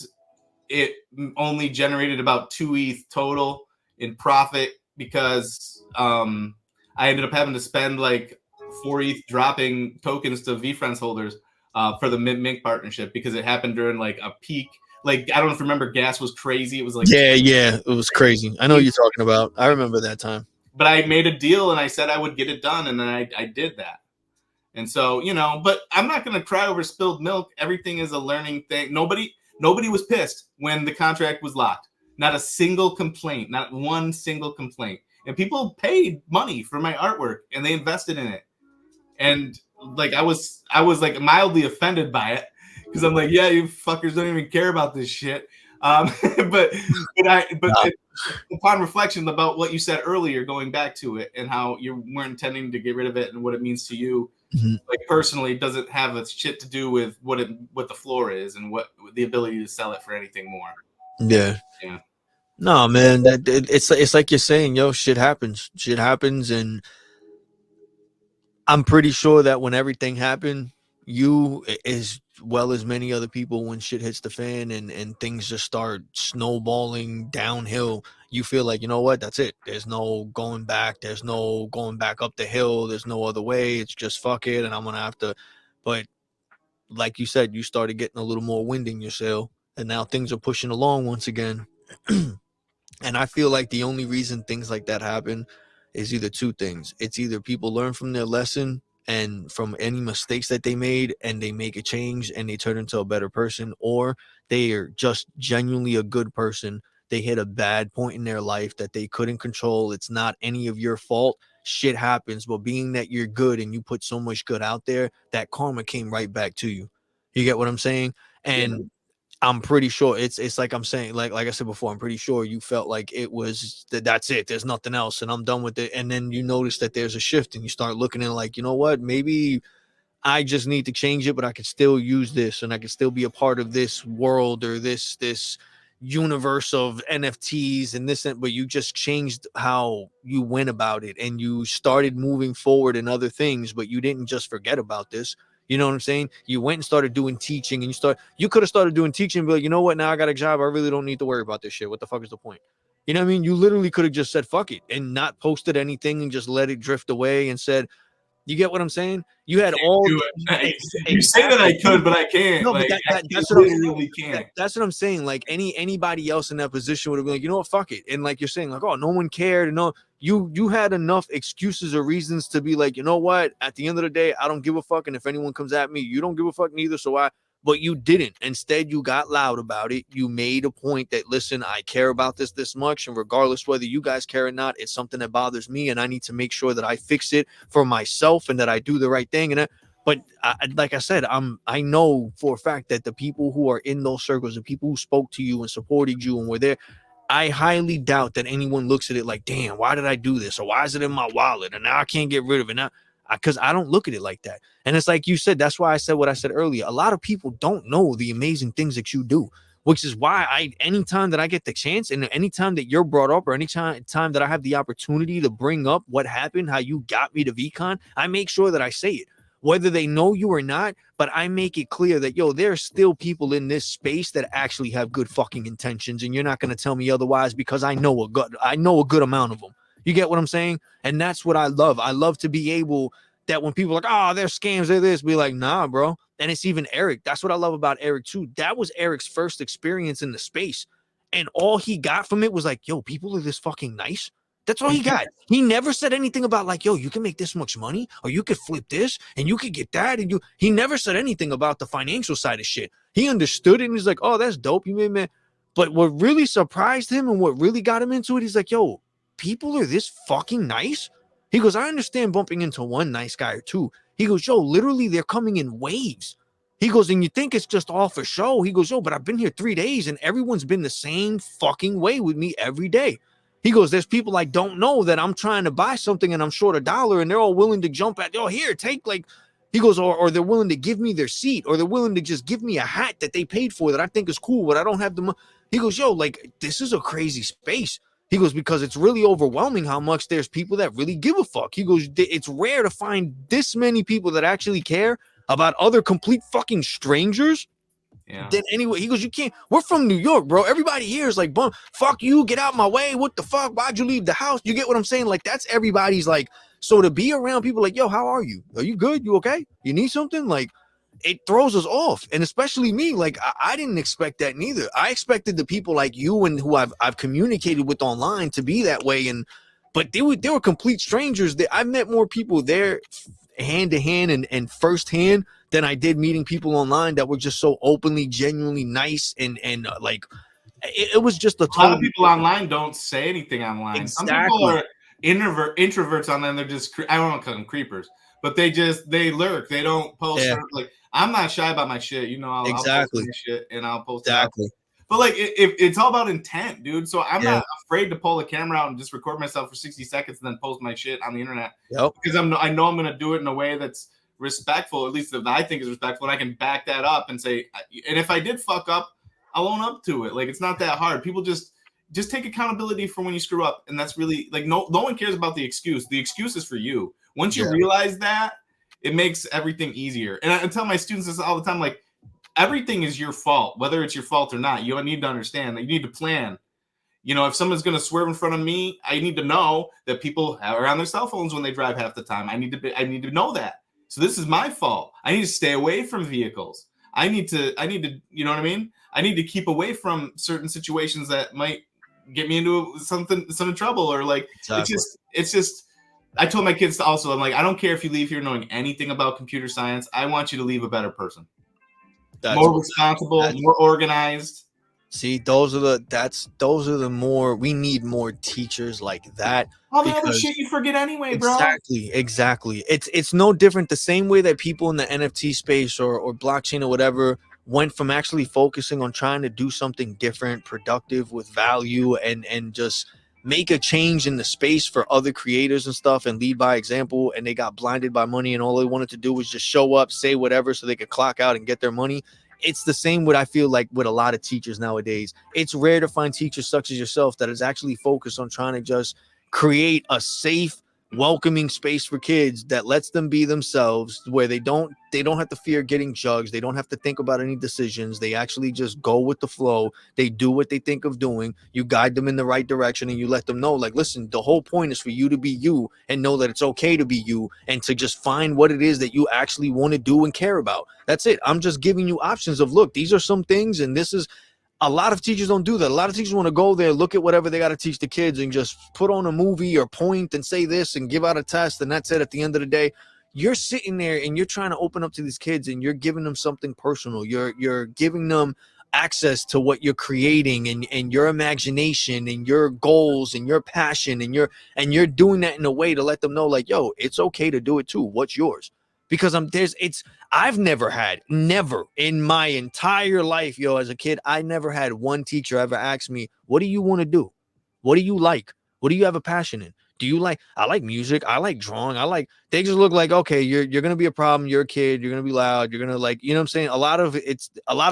Speaker 3: it only generated about 2 ETH total in profit because I ended up having to spend like 4 ETH dropping tokens to VFriends holders for the mint partnership, because it happened during like a peak. Like, I don't know if you remember, gas was crazy. It was like,
Speaker 2: yeah, it was crazy. I know what you're talking about. I remember that time.
Speaker 3: But I made a deal, and I said I would get it done, and then I did that. And so, but I'm not going to cry over spilled milk. Everything is a learning thing. Nobody was pissed when the contract was locked. Not a single complaint, not one single complaint. And people paid money for my artwork, and they invested in it. And like, I was like mildly offended by it, because I'm like, yeah, you fuckers don't even care about this shit. But upon reflection about what you said earlier, going back to it and how you weren't intending to get rid of it and what it means to you, like personally, doesn't have a shit to do with what the floor is and what the ability to sell it for anything more.
Speaker 2: Yeah. No, man, it's like you're saying, yo, shit happens, and I'm pretty sure that when everything happened, you, as well as many other people, when shit hits the fan and things just start snowballing downhill, you feel like, you know what, that's it. There's no going back. There's no going back up the hill. There's no other way. It's just fuck it, and I'm gonna have to. But like you said, you started getting a little more wind in your sail, and now things are pushing along once again. And I feel like the only reason things like that happen is either two things. It's either people learn from their lesson and from any mistakes that they made, and they make a change and they turn into a better person, or they are just genuinely a good person. They hit a bad point in their life that they couldn't control. It's not any of your fault. Shit happens, but being that you're good and you put so much good out there, that karma came right back to you. You get what I'm saying? And I'm pretty sure it's like I'm saying, like I said before, I'm pretty sure you felt like it was that's it. There's nothing else, and I'm done with it. And then you notice that there's a shift, and you start looking at it like, you know what, maybe I just need to change it, but I could still use this, and I could still be a part of this world or this universe of NFTs and this. But you just changed how you went about it, and you started moving forward in other things. But you didn't just forget about this. You know what I'm saying? You went and started doing teaching, and you could have started doing teaching and be like, you know what? Now I got a job. I really don't need to worry about this shit. What the fuck is the point? You know what I mean? You literally could have just said, fuck it, and not posted anything and just let it drift away and said, you get what I'm saying? You had all.
Speaker 3: You say that I could, but I can't.
Speaker 2: No,
Speaker 3: like,
Speaker 2: but that's what I'm saying. That's what I'm saying. Like anybody else in that position would have been like, you know what, fuck it. And like you're saying, like, oh, no one cared. No, you had enough excuses or reasons to be like, you know what? At the end of the day, I don't give a fuck. And if anyone comes at me, you don't give a fuck neither. So but you didn't. Instead, you got loud about it. You made a point that, listen, I care about this much, and regardless whether you guys care or not, it's something that bothers me, and I need to make sure that I fix it for myself and that I do the right thing. But like I said, I know for a fact that the people who are in those circles, the people who spoke to you and supported you and were there, I highly doubt that anyone looks at it like, damn, why did I do this? Or why is it in my wallet? And now I can't get rid of it now. Because I don't look at it like that. And it's like you said, that's why I said what I said earlier. A lot of people don't know the amazing things that you do, which is why anytime that I get the chance, and anytime that you're brought up, or anytime that I have the opportunity to bring up what happened, how you got me to VCon, I make sure that I say it. whether they know you or not, but I make it clear that, yo, there are still people in this space that actually have good fucking intentions, and you're not going to tell me otherwise, because I know a good amount of them. You get what I'm saying? And that's what I love. I love to be able that when people are like, oh, they're scams, they're this, be like, nah, bro. And it's even Eric. That's what I love about Eric too. That was Eric's first experience in the space. And all he got from it was like, yo, people are this fucking nice. That's all he got. He never said anything about like, yo, you can make this much money, or you could flip this and you could get that. And he never said anything about the financial side of shit. He understood it and he's like, oh, that's dope. You made man. But what really surprised him and what really got him into it, he's like, yo, people are this fucking nice. He goes, I understand bumping into one nice guy or two. He goes, yo, literally they're coming in waves. He goes, and you think it's just all for show. He goes, yo, but I've been here 3 days and everyone's been the same fucking way with me every day. He goes, there's people I don't know that I'm trying to buy something and I'm short $1 and they're all willing to jump at, yo, here, take like, he goes, or they're willing to give me their seat, or they're willing to just give me a hat that they paid for that I think is cool, but I don't have the money. He goes, yo, like, this is a crazy space. He goes, because it's really overwhelming how much there's people that really give a fuck. He goes, it's rare to find this many people that actually care about other complete fucking strangers. Yeah. Then anyway, he goes, you can't, we're from New York, bro. Everybody here is like, fuck you, get out my way. What the fuck? Why'd you leave the house? You get what I'm saying? Like, that's everybody's like, so to be around people like, yo, how are you? Are you good? You okay? You need something? Like, it throws us off. And especially me, like, I didn't expect that neither. I expected the people like you and who I've communicated with online to be that way. But they were complete strangers. I met more people there hand to hand and firsthand than I did meeting people online that were just so openly, genuinely nice and like it was just a
Speaker 3: lot of people online don't say anything online.
Speaker 2: Exactly.
Speaker 3: Some people are introverts online. They're just, I don't want to call them creepers, but they lurk. They don't post.
Speaker 2: Yeah.
Speaker 3: Like, I'm not shy about my shit. You know, I'll post my shit and I'll post
Speaker 2: exactly.
Speaker 3: But like, it's all about intent, dude. So I'm not afraid to pull the camera out and just record myself for 60 seconds and then post my shit on the internet. Because I know I'm going to do it in a way that's respectful, at least that I think is respectful, and I can back that up and say, and if I did fuck up, I'll own up to it. Like, it's not that hard. People just take accountability for when you screw up, and that's really like no one cares about the excuse. The excuse is for you. Once you realize that, it makes everything easier. And I tell my students this all the time, like, everything is your fault, whether it's your fault or not. You need to understand that you need to plan. You know, if someone's going to swerve in front of me, I need to know that people are on their cell phones when they drive half the time. I need to know that. So this is my fault. I need to stay away from vehicles. I need to, you know what I mean? I need to keep away from certain situations that might get me into some trouble, or like, exactly. It's just, I told my kids also, I'm like, I don't care if you leave here knowing anything about computer science. I want you to leave a better person. More responsible, more organized.
Speaker 2: See, those are the more, we need more teachers like that.
Speaker 3: All the other shit you forget anyway, bro.
Speaker 2: Exactly. It's no different. The same way that people in the NFT space or blockchain or whatever went from actually focusing on trying to do something different, productive, with value, and just make a change in the space for other creators and stuff and lead by example, and they got blinded by money and all they wanted to do was just show up, say whatever so they could clock out and get their money. It's the same with, I feel like, with a lot of teachers nowadays. It's rare to find teachers such as yourself that is actually focused on trying to just create a safe, welcoming space for kids that lets them be themselves, where they don't have to fear getting judged. They don't have to think about any decisions. They actually just go with the flow. They do what they think of doing. You guide them in the right direction and you let them know, like, listen, the whole point is for you to be you and know that it's okay to be you and to just find what it is that you actually want to do and care about. That's it. I'm just giving you options of, look, these are some things, and this is, a lot of teachers don't do that. A lot of teachers want to go there, look at whatever they got to teach the kids and just put on a movie or point and say this and give out a test, and that's it. At the end of the day, you're sitting there and you're trying to open up to these kids and you're giving them something personal. You're giving them access to what you're creating and your imagination and your goals and your passion, and you're doing that in a way to let them know, like, yo, it's okay to do it too. What's yours? Because I've never in my entire life, yo, as a kid, I never had one teacher ever ask me, what do you want to do? What do you like? What do you have a passion in? Do you like, I like music. I like drawing. They just look like, okay, you're going to be a problem. You're a kid. You're going to be loud. You're going to, like, you know what I'm saying? A lot of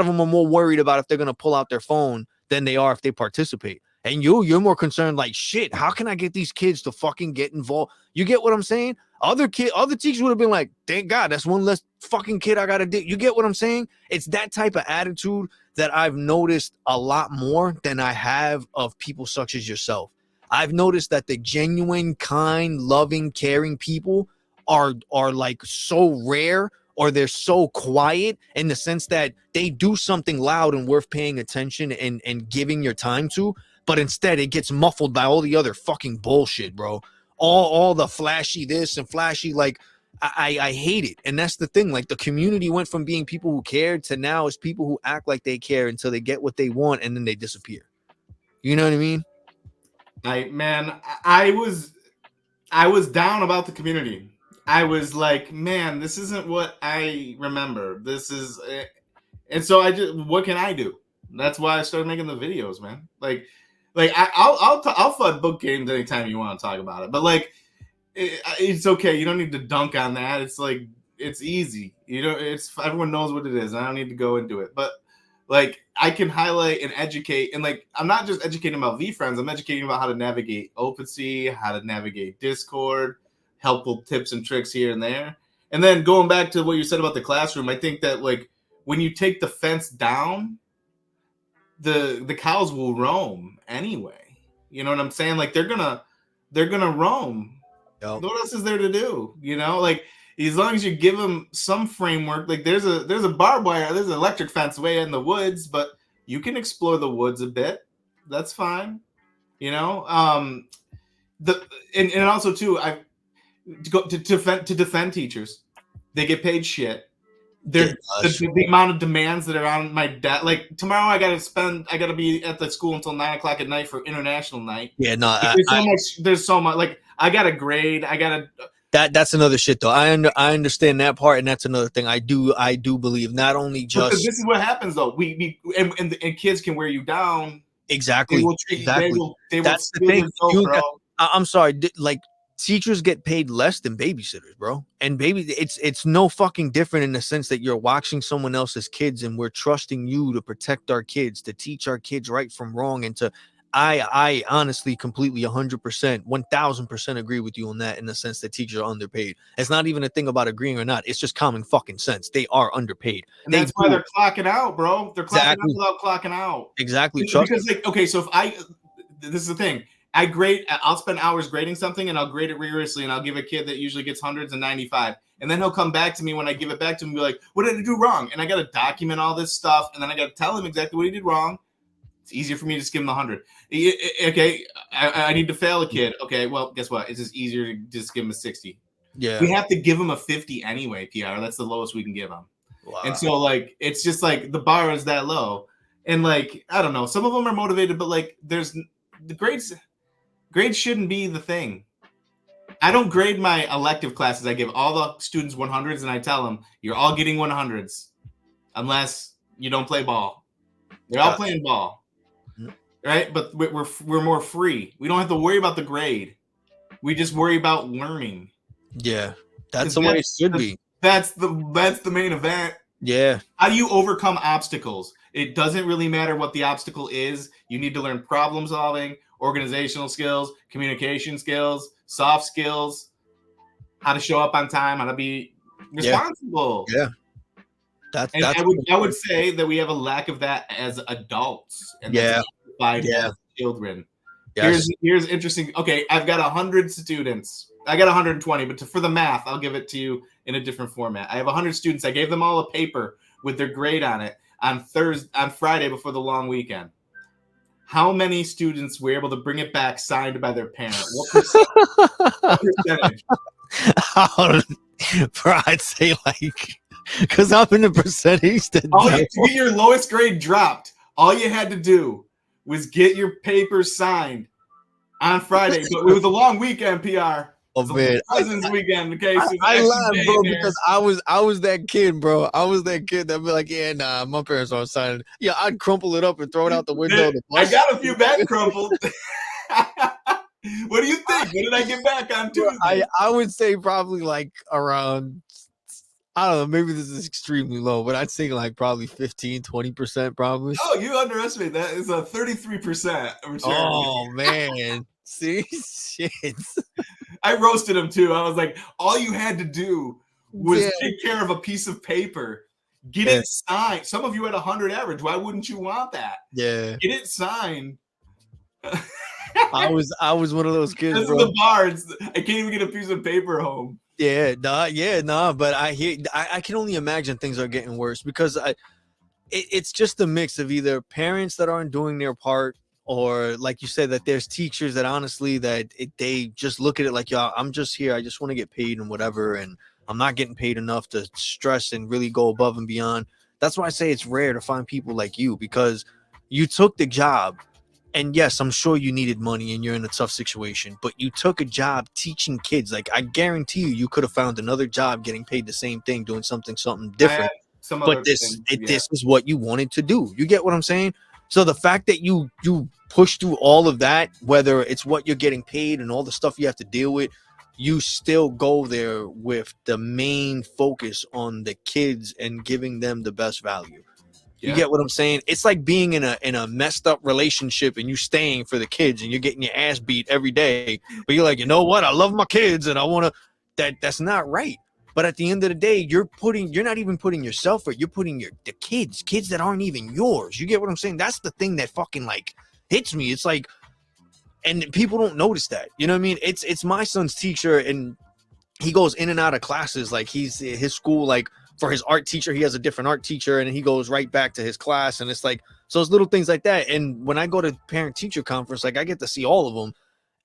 Speaker 2: them are more worried about if they're going to pull out their phone than they are if they participate. And you're more concerned like, shit, how can I get these kids to fucking get involved? You get what I'm saying? Other teachers would have been like, thank God, that's one less fucking kid I gotta do. You get what I'm saying? It's that type of attitude that I've noticed a lot more than I have of people such as yourself. I've noticed that the genuine, kind, loving, caring people are like so rare, or they're so quiet in the sense that they do something loud and worth paying attention and giving your time to, but instead it gets muffled by all the other fucking bullshit, bro. All the flashy this and flashy, like, I hate it. And that's the thing. Like, the community went from being people who cared to now it's people who act like they care until they get what they want and then they disappear. You know what I mean?
Speaker 3: I was down about the community. I was like, man, this isn't what I remember. This is, and so what can I do? That's why I started making the videos, man. I'll flood book games anytime you want to talk about it, but like, it's okay. You don't need to dunk on that. It's like, it's easy. It's everyone knows what it is. I don't need to go into it, but like, I can highlight and educate, and like, I'm not just educating about VFriends. I'm educating about how to navigate OpenSea, how to navigate Discord, helpful tips and tricks here and there. And then going back to what you said about the classroom, I think that like when you take the fence down, the cows will roam anyway. You know what I'm saying? Like they're gonna roam. Yep. What else is there to do? Like as long as you give them some framework, like there's a barbed wire, there's an electric fence way in the woods, but you can explore the woods a bit. That's fine. And also too, to defend teachers. They get paid shit. The amount of demands that are on my debt. Like tomorrow, I gotta be at the school until 9:00 at night for international night.
Speaker 2: Yeah, no,
Speaker 3: there's so much. Like I got to grade.
Speaker 2: That's another shit though. I understand that part, and that's another thing. I do believe not only just
Speaker 3: because this is what happens though. And kids can wear you down.
Speaker 2: Exactly.
Speaker 3: They will treat
Speaker 2: exactly.
Speaker 3: They
Speaker 2: that's
Speaker 3: will
Speaker 2: the thing.
Speaker 3: bro.
Speaker 2: I'm sorry. Like teachers get paid less than babysitters, bro. And it's no fucking different in the sense that you're watching someone else's kids and we're trusting you to protect our kids, to teach our kids right from wrong, and to I honestly completely 100%, 1000% agree with you on that in the sense that teachers are underpaid. It's not even a thing about agreeing or not. It's just common fucking sense. They are underpaid.
Speaker 3: And that's why they're clocking out, bro. They're clocking out without clocking out.
Speaker 2: Exactly.
Speaker 3: Because like, okay, so this is the thing. I'll spend hours grading something and I'll grade it rigorously and I'll give a kid that usually gets hundreds and 95. And then he'll come back to me when I give it back to him and be like, what did I do wrong? And I got to document all this stuff. And then I got to tell him exactly what he did wrong. It's easier for me to just give him 100. Okay, I need to fail a kid. Okay, well, guess what? It's just easier to just give him a 60.
Speaker 2: Yeah.
Speaker 3: We have to give him a 50 anyway, PR. That's the lowest we can give him. Wow. And so, like, it's just like the bar is that low. And, like, I don't know. Some of them are motivated, but, like, there's the grades shouldn't be the thing. I don't grade my elective classes. I give all the students 100s, and I tell them, you're all getting 100s unless you don't play ball. They're all playing ball. Right, but we're more free. We don't have to worry about the grade. We just worry about learning.
Speaker 2: Yeah, that's the way it should be.
Speaker 3: That's the main event.
Speaker 2: Yeah.
Speaker 3: How do you overcome obstacles? It doesn't really matter what the obstacle is. You need to learn problem solving, organizational skills, communication skills, soft skills, how to show up on time, how to be responsible.
Speaker 2: Yeah.
Speaker 3: I would say that we have a lack of that as adults. And children.
Speaker 2: Yes.
Speaker 3: Here's interesting. Okay, I've got 100 students. I got 120, but for the math, I'll give it to you in a different format. I have 100 students. I gave them all a paper with their grade on it on Friday before the long weekend. How many students were able to bring it back signed by their parent? What percentage?
Speaker 2: Bro, I'd say like, because I'm in the percentage that
Speaker 3: to get your lowest grade dropped, all you had to do was get your paper signed on Friday. But it was a long weekend, PR.
Speaker 2: Oh man,
Speaker 3: President's weekend. Okay, so
Speaker 2: I laughed, bro, because I was that kid, bro. I was that kid that'd be like, yeah, nah, my parents aren't signing. Yeah, I'd crumple it up and throw it out the window.
Speaker 3: I got a few back crumpled. What do you think? What did I get back on Tuesday?
Speaker 2: I would say probably like around I don't know, maybe this is extremely low, but I'd say like probably 15-20% probably.
Speaker 3: Oh, you underestimate that. It's a 33% return.
Speaker 2: Oh man. See? Shit.
Speaker 3: I roasted him too. I was like, all you had to do was
Speaker 2: Yeah.
Speaker 3: take care of a piece of paper, get
Speaker 2: Yeah.
Speaker 3: it signed. Some of you had 100 average. Why wouldn't you want that?
Speaker 2: Yeah.
Speaker 3: Get it signed.
Speaker 2: I was one of those kids,
Speaker 3: This is
Speaker 2: bro.
Speaker 3: the bars. I can't even get a piece of paper home.
Speaker 2: Yeah, nah, but I can only imagine things are getting worse because it's just a mix of either parents that aren't doing their part, or like you said, that there's teachers that honestly they just look at it like, yo, I'm just here, I just want to get paid and whatever, and I'm not getting paid enough to stress and really go above and beyond. That's why I say it's rare to find people like you, because you took the job. And yes, I'm sure you needed money and you're in a tough situation, but you took a job teaching kids. Like, I guarantee you could have found another job getting paid the same thing, doing something different.
Speaker 3: Some
Speaker 2: But
Speaker 3: other
Speaker 2: this
Speaker 3: things, yeah.
Speaker 2: this is what you wanted to do. You get what I'm saying? So the fact that you push through all of that, whether it's what you're getting paid and all the stuff you have to deal with, you still go there with the main focus on the kids and giving them the best value. You
Speaker 3: Yeah.
Speaker 2: get what I'm saying? It's like being in a messed up relationship and you staying for the kids and you're getting your ass beat every day. But you're like, you know what? I love my kids and I want to. That's not right. But at the end of the day, you're not even putting yourself first. You're putting the kids that aren't even yours. You get what I'm saying? That's the thing that fucking like hits me. It's like, and people don't notice that. You know what I mean? It's my son's teacher, and he goes in and out of classes. Like, he's his school, like for his art teacher, he has a different art teacher, and he goes right back to his class. And it's like, so it's little things like that. And when I go to parent teacher conference, like, I get to see all of them.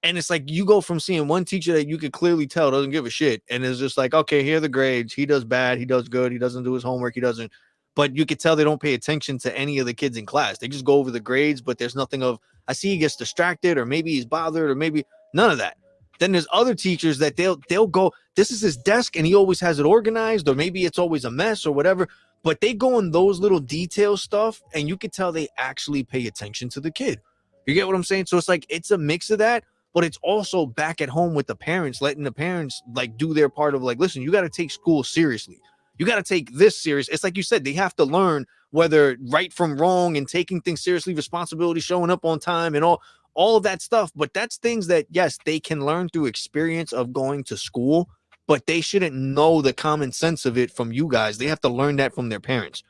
Speaker 2: And it's like, you go from seeing one teacher that you could clearly tell doesn't give a shit, and it's just like, okay, here are the grades. He does bad, he does good, he doesn't do his homework, he doesn't. But you could tell they don't pay attention to any of the kids in class. They just go over the grades, but there's nothing of, I see he gets distracted, or maybe he's bothered, or maybe none of that. Then there's other teachers that they'll go, this is his desk and he always has it organized, or maybe it's always a mess or whatever. But they go in those little detail stuff, and you could tell they actually pay attention to the kid. You get what I'm saying? So it's like, it's a mix of that, but it's also back at home with the parents, letting the parents like do their part of like, listen, you got to take school seriously. You got to take this serious. It's like you said, they have to learn whether right from wrong and taking things seriously, responsibility, showing up on time, and all of that stuff. But that's things that, yes, they can learn through experience of going to school, but they shouldn't know the common sense of it from you guys. They have to learn that from their parents.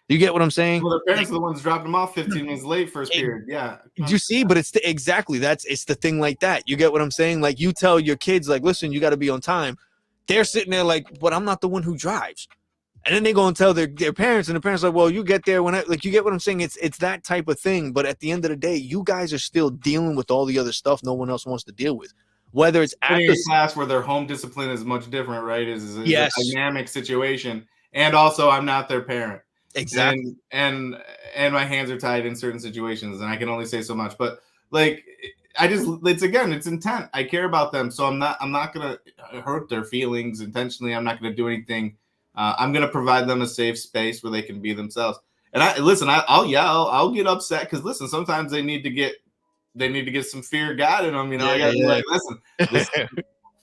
Speaker 2: You get what I'm saying?
Speaker 3: Well, their parents are the ones dropping them off 15 minutes late first period. Yeah.
Speaker 2: You see, but it's exactly it's the thing like that. You get what I'm saying? Like, you tell your kids, like, listen, you got to be on time. They're sitting there like, but I'm not the one who drives. And then they go and tell their parents, and the parents are like, well, you get there when like, you get what I'm saying? It's that type of thing. But at the end of the day, you guys are still dealing with all the other stuff no one else wants to deal with. Whether it's
Speaker 3: after class where their home discipline is much different, right? Is a dynamic situation. And also, I'm not their parent.
Speaker 2: Exactly.
Speaker 3: And my hands are tied in certain situations, and I can only say so much. But like, it's intent. I care about them, so I'm not gonna hurt their feelings intentionally. I'm not gonna do anything. I'm gonna provide them a safe space where they can be themselves. And I'll yell, I'll get upset because listen, sometimes they need to get some fear God in them. You know, I gotta be like, listen.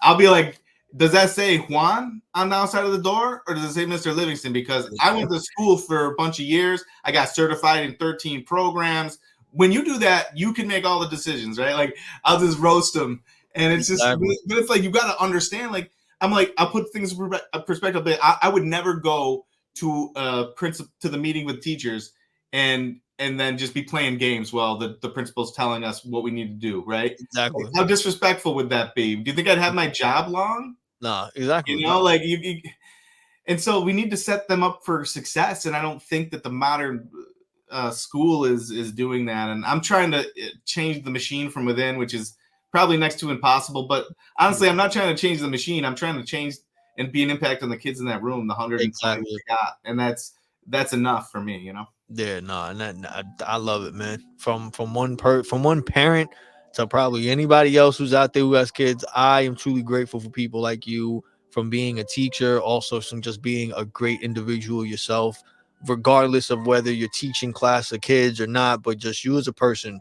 Speaker 3: I'll be like, does that say Juan on the outside of the door, or does it say Mr. Livingston? Because I went to school for a bunch of years. I got certified in 13 programs. When you do that, you can make all the decisions, right? Like, I'll just roast them. And it's just, but it's like, you got to understand, like, I'm like, I'll put things in perspective. But I would never go to the meeting with teachers and then just be playing games while the principal's telling us what we need to do, right?
Speaker 2: Exactly.
Speaker 3: Like, how disrespectful would that be? Do you think I'd have my job long?
Speaker 2: No, exactly.
Speaker 3: You know, like you and so we need to set them up for success. And I don't think that the modern school is doing that. And I'm trying to change the machine from within, which is probably next to impossible. But honestly, I'm not trying to change the machine. I'm trying to change and be an impact on the kids in that room, the 120 we got. And that's enough for me, you know?
Speaker 2: Yeah, no, and I love it, man. From one parent to probably anybody else who's out there who has kids, I am truly grateful for people like you, from being a teacher, also from just being a great individual yourself, regardless of whether you're teaching class of kids or not, but just you as a person.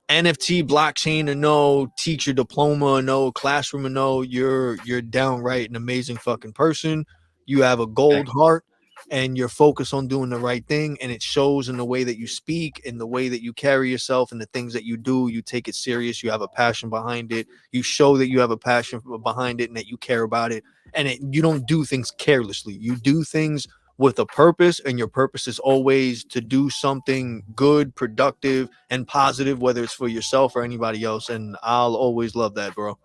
Speaker 2: NFT, blockchain or no, teacher diploma or no, classroom or no, you're downright an amazing fucking person. You have a gold heart, and you're focused on doing the right thing, and it shows in the way that you speak, in the way that you carry yourself, and the things that you do. You take it serious. You have a passion behind it. You show that you have a passion behind it and that you care about it, and you don't do things carelessly. You do things with a purpose, and your purpose is always to do something good, productive, and positive, whether it's for yourself or anybody else. And I'll always love that, bro.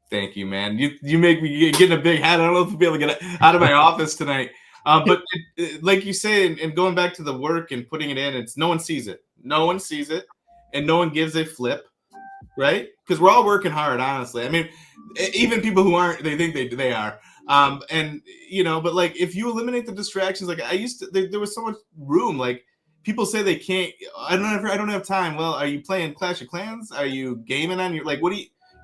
Speaker 3: Thank you, man. You make me get in a big hat. I don't know if I'll be able to get out of my office tonight. But like you say, and going back to the work and putting it in, it's no one sees it. No one sees it, and no one gives a flip, right? Because we're all working hard, honestly. I mean, even people who aren't, they think they are. And but like if you eliminate the distractions, like I used to, there was so much room. Like people say they can't. I don't have time. Well, are you playing Clash of Clans? Are you gaming on your like?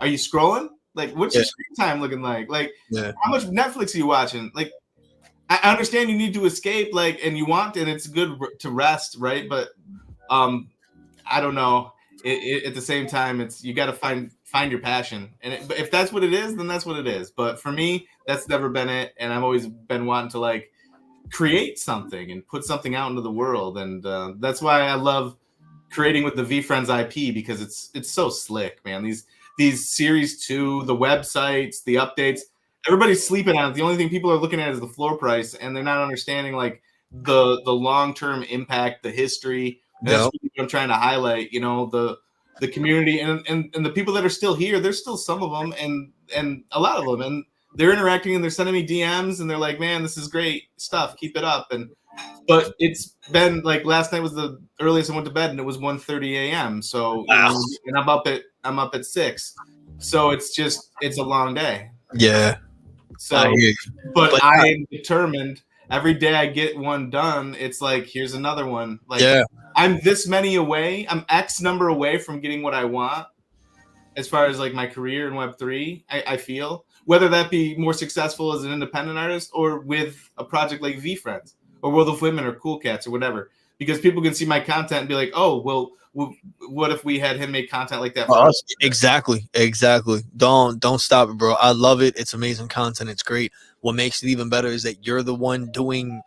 Speaker 3: Are you scrolling? Like, what's your screen time looking like? Like, how much Netflix are you watching? Like, I understand you need to escape, like, and you want, and it's good to rest, right? But, I don't know. At the same time, it's you got to find your passion, and but if that's what it is, then that's what it is. But for me, that's never been it, and I've always been wanting to like create something and put something out into the world, and that's why I love creating with the VFriends IP because it's so slick, man. These series 2, the websites, the updates, everybody's sleeping on it. The only thing people are looking at is the floor price, and they're not understanding like the long-term impact, the history. And that's what I'm trying to highlight, the community and the people that are still here. There's still some of them and a lot of them, and they're interacting and they're sending me DMs and they're like, man, this is great stuff. Keep it up. But it's been like last night was the earliest I went to bed, and it was 1:30 a.m. So and I'm up at 6. So it's a long day.
Speaker 2: Yeah.
Speaker 3: So but I am determined. Every day I get one done, it's like here's another one. Like I'm this many away. I'm X number away from getting what I want as far as like my career in Web3. I feel whether that be more successful as an independent artist or with a project like VFriends or World of Women or Cool Cats or whatever, because people can see my content and be like, oh, well, what if we had him make content like that for us?
Speaker 2: Exactly. Don't stop it, bro. I love it. It's amazing content. It's great. What makes it even better is that you're the one doing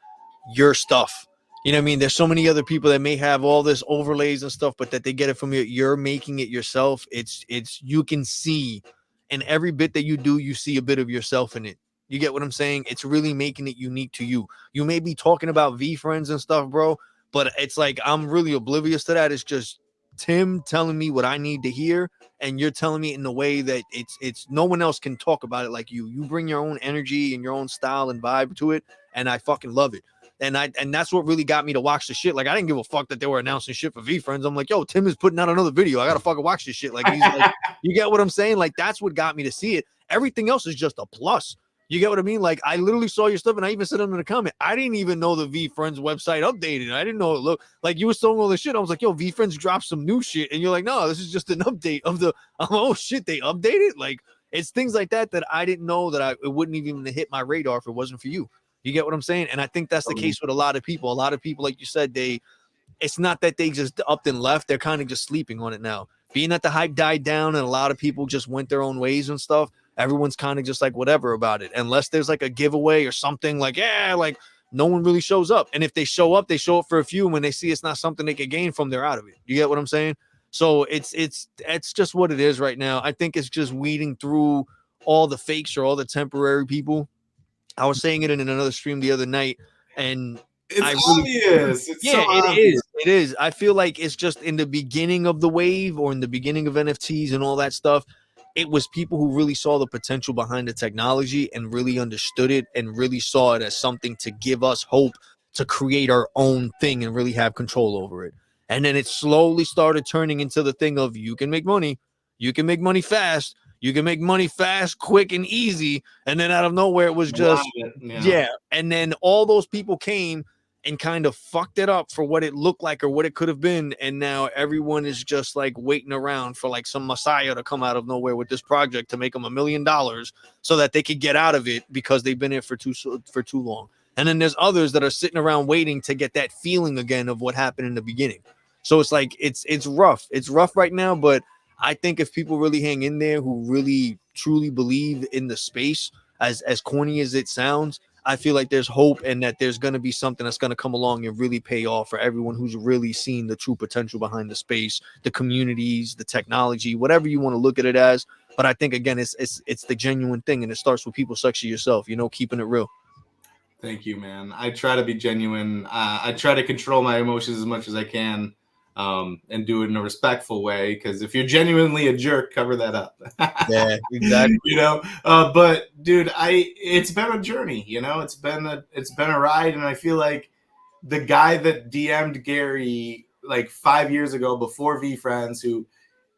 Speaker 2: your stuff. You know what I mean? There's so many other people that may have all this overlays and stuff, but that they get it from you. You're making it yourself. It's you can see in every bit that you do, you see a bit of yourself in it. You get what I'm saying? It's really making it unique to you. You may be talking about VFriends and stuff, bro, but it's like I'm really oblivious to that. It's just Tim telling me what I need to hear, and you're telling me in the way that it's no one else can talk about it like you. You bring your own energy and your own style and vibe to it, and I fucking love it. And that's what really got me to watch the shit. Like I didn't give a fuck that they were announcing shit for VFriends. I'm like, yo, Tim is putting out another video. I gotta fucking watch this shit. Like he's like, you get what I'm saying? Like that's what got me to see it. Everything else is just a plus. You get what I mean? Like I literally saw your stuff, and I even said under the comment, I didn't even know the VFriends website updated. I didn't know it looked like you were showing all this shit. I was like, yo, VFriends dropped some new shit, and you're like, no, this is just an update of the. Oh shit, they updated. Like it's things like that I didn't know that it wouldn't even hit my radar if it wasn't for you. You get what I'm saying? And I think that's the case with a lot of people. A lot of people, like you said, it's not that they just upped and left. They're kind of just sleeping on it now. Being that the hype died down and a lot of people just went their own ways and stuff, everyone's kind of just like whatever about it. Unless there's like a giveaway or something like, like no one really shows up. And if they show up for a few. And when they see it's not something they can gain from, they're out of it. You get what I'm saying? So it's just what it is right now. I think it's just weeding through all the fakes or all the temporary people. I was saying it in another stream the other night, and
Speaker 3: it's obvious. It's so obvious.
Speaker 2: It is. I feel like it's just in the beginning of the wave or in the beginning of NFTs and all that stuff. It was people who really saw the potential behind the technology and really understood it and really saw it as something to give us hope to create our own thing and really have control over it. And then it slowly started turning into the thing of you can make money fast. You can make money fast, quick, and easy. And then out of nowhere, it was just, And then all those people came and kind of fucked it up for what it looked like or what it could have been. And now everyone is just like waiting around for like some messiah to come out of nowhere with this project to make them $1 million so that they could get out of it because they've been in it for too long. And then there's others that are sitting around waiting to get that feeling again of what happened in the beginning. So it's like, it's rough. It's rough right now, but I think if people really hang in there who really truly believe in the space, as corny as it sounds, I feel like there's hope, and that there's going to be something that's going to come along and really pay off for everyone who's really seen the true potential behind the space, the communities, the technology, whatever you want to look at it as. But I think, again, it's the genuine thing, and it starts with people such as yourself, keeping it real.
Speaker 3: Thank you, man. I try to be genuine. I try to control my emotions as much as I can, and do it in a respectful way. Because if you're genuinely a jerk, cover that up.
Speaker 2: Yeah, exactly.
Speaker 3: But dude, it's been a journey. It's been a ride, and I feel like the guy that DM'd Gary like 5 years ago before VFriends, who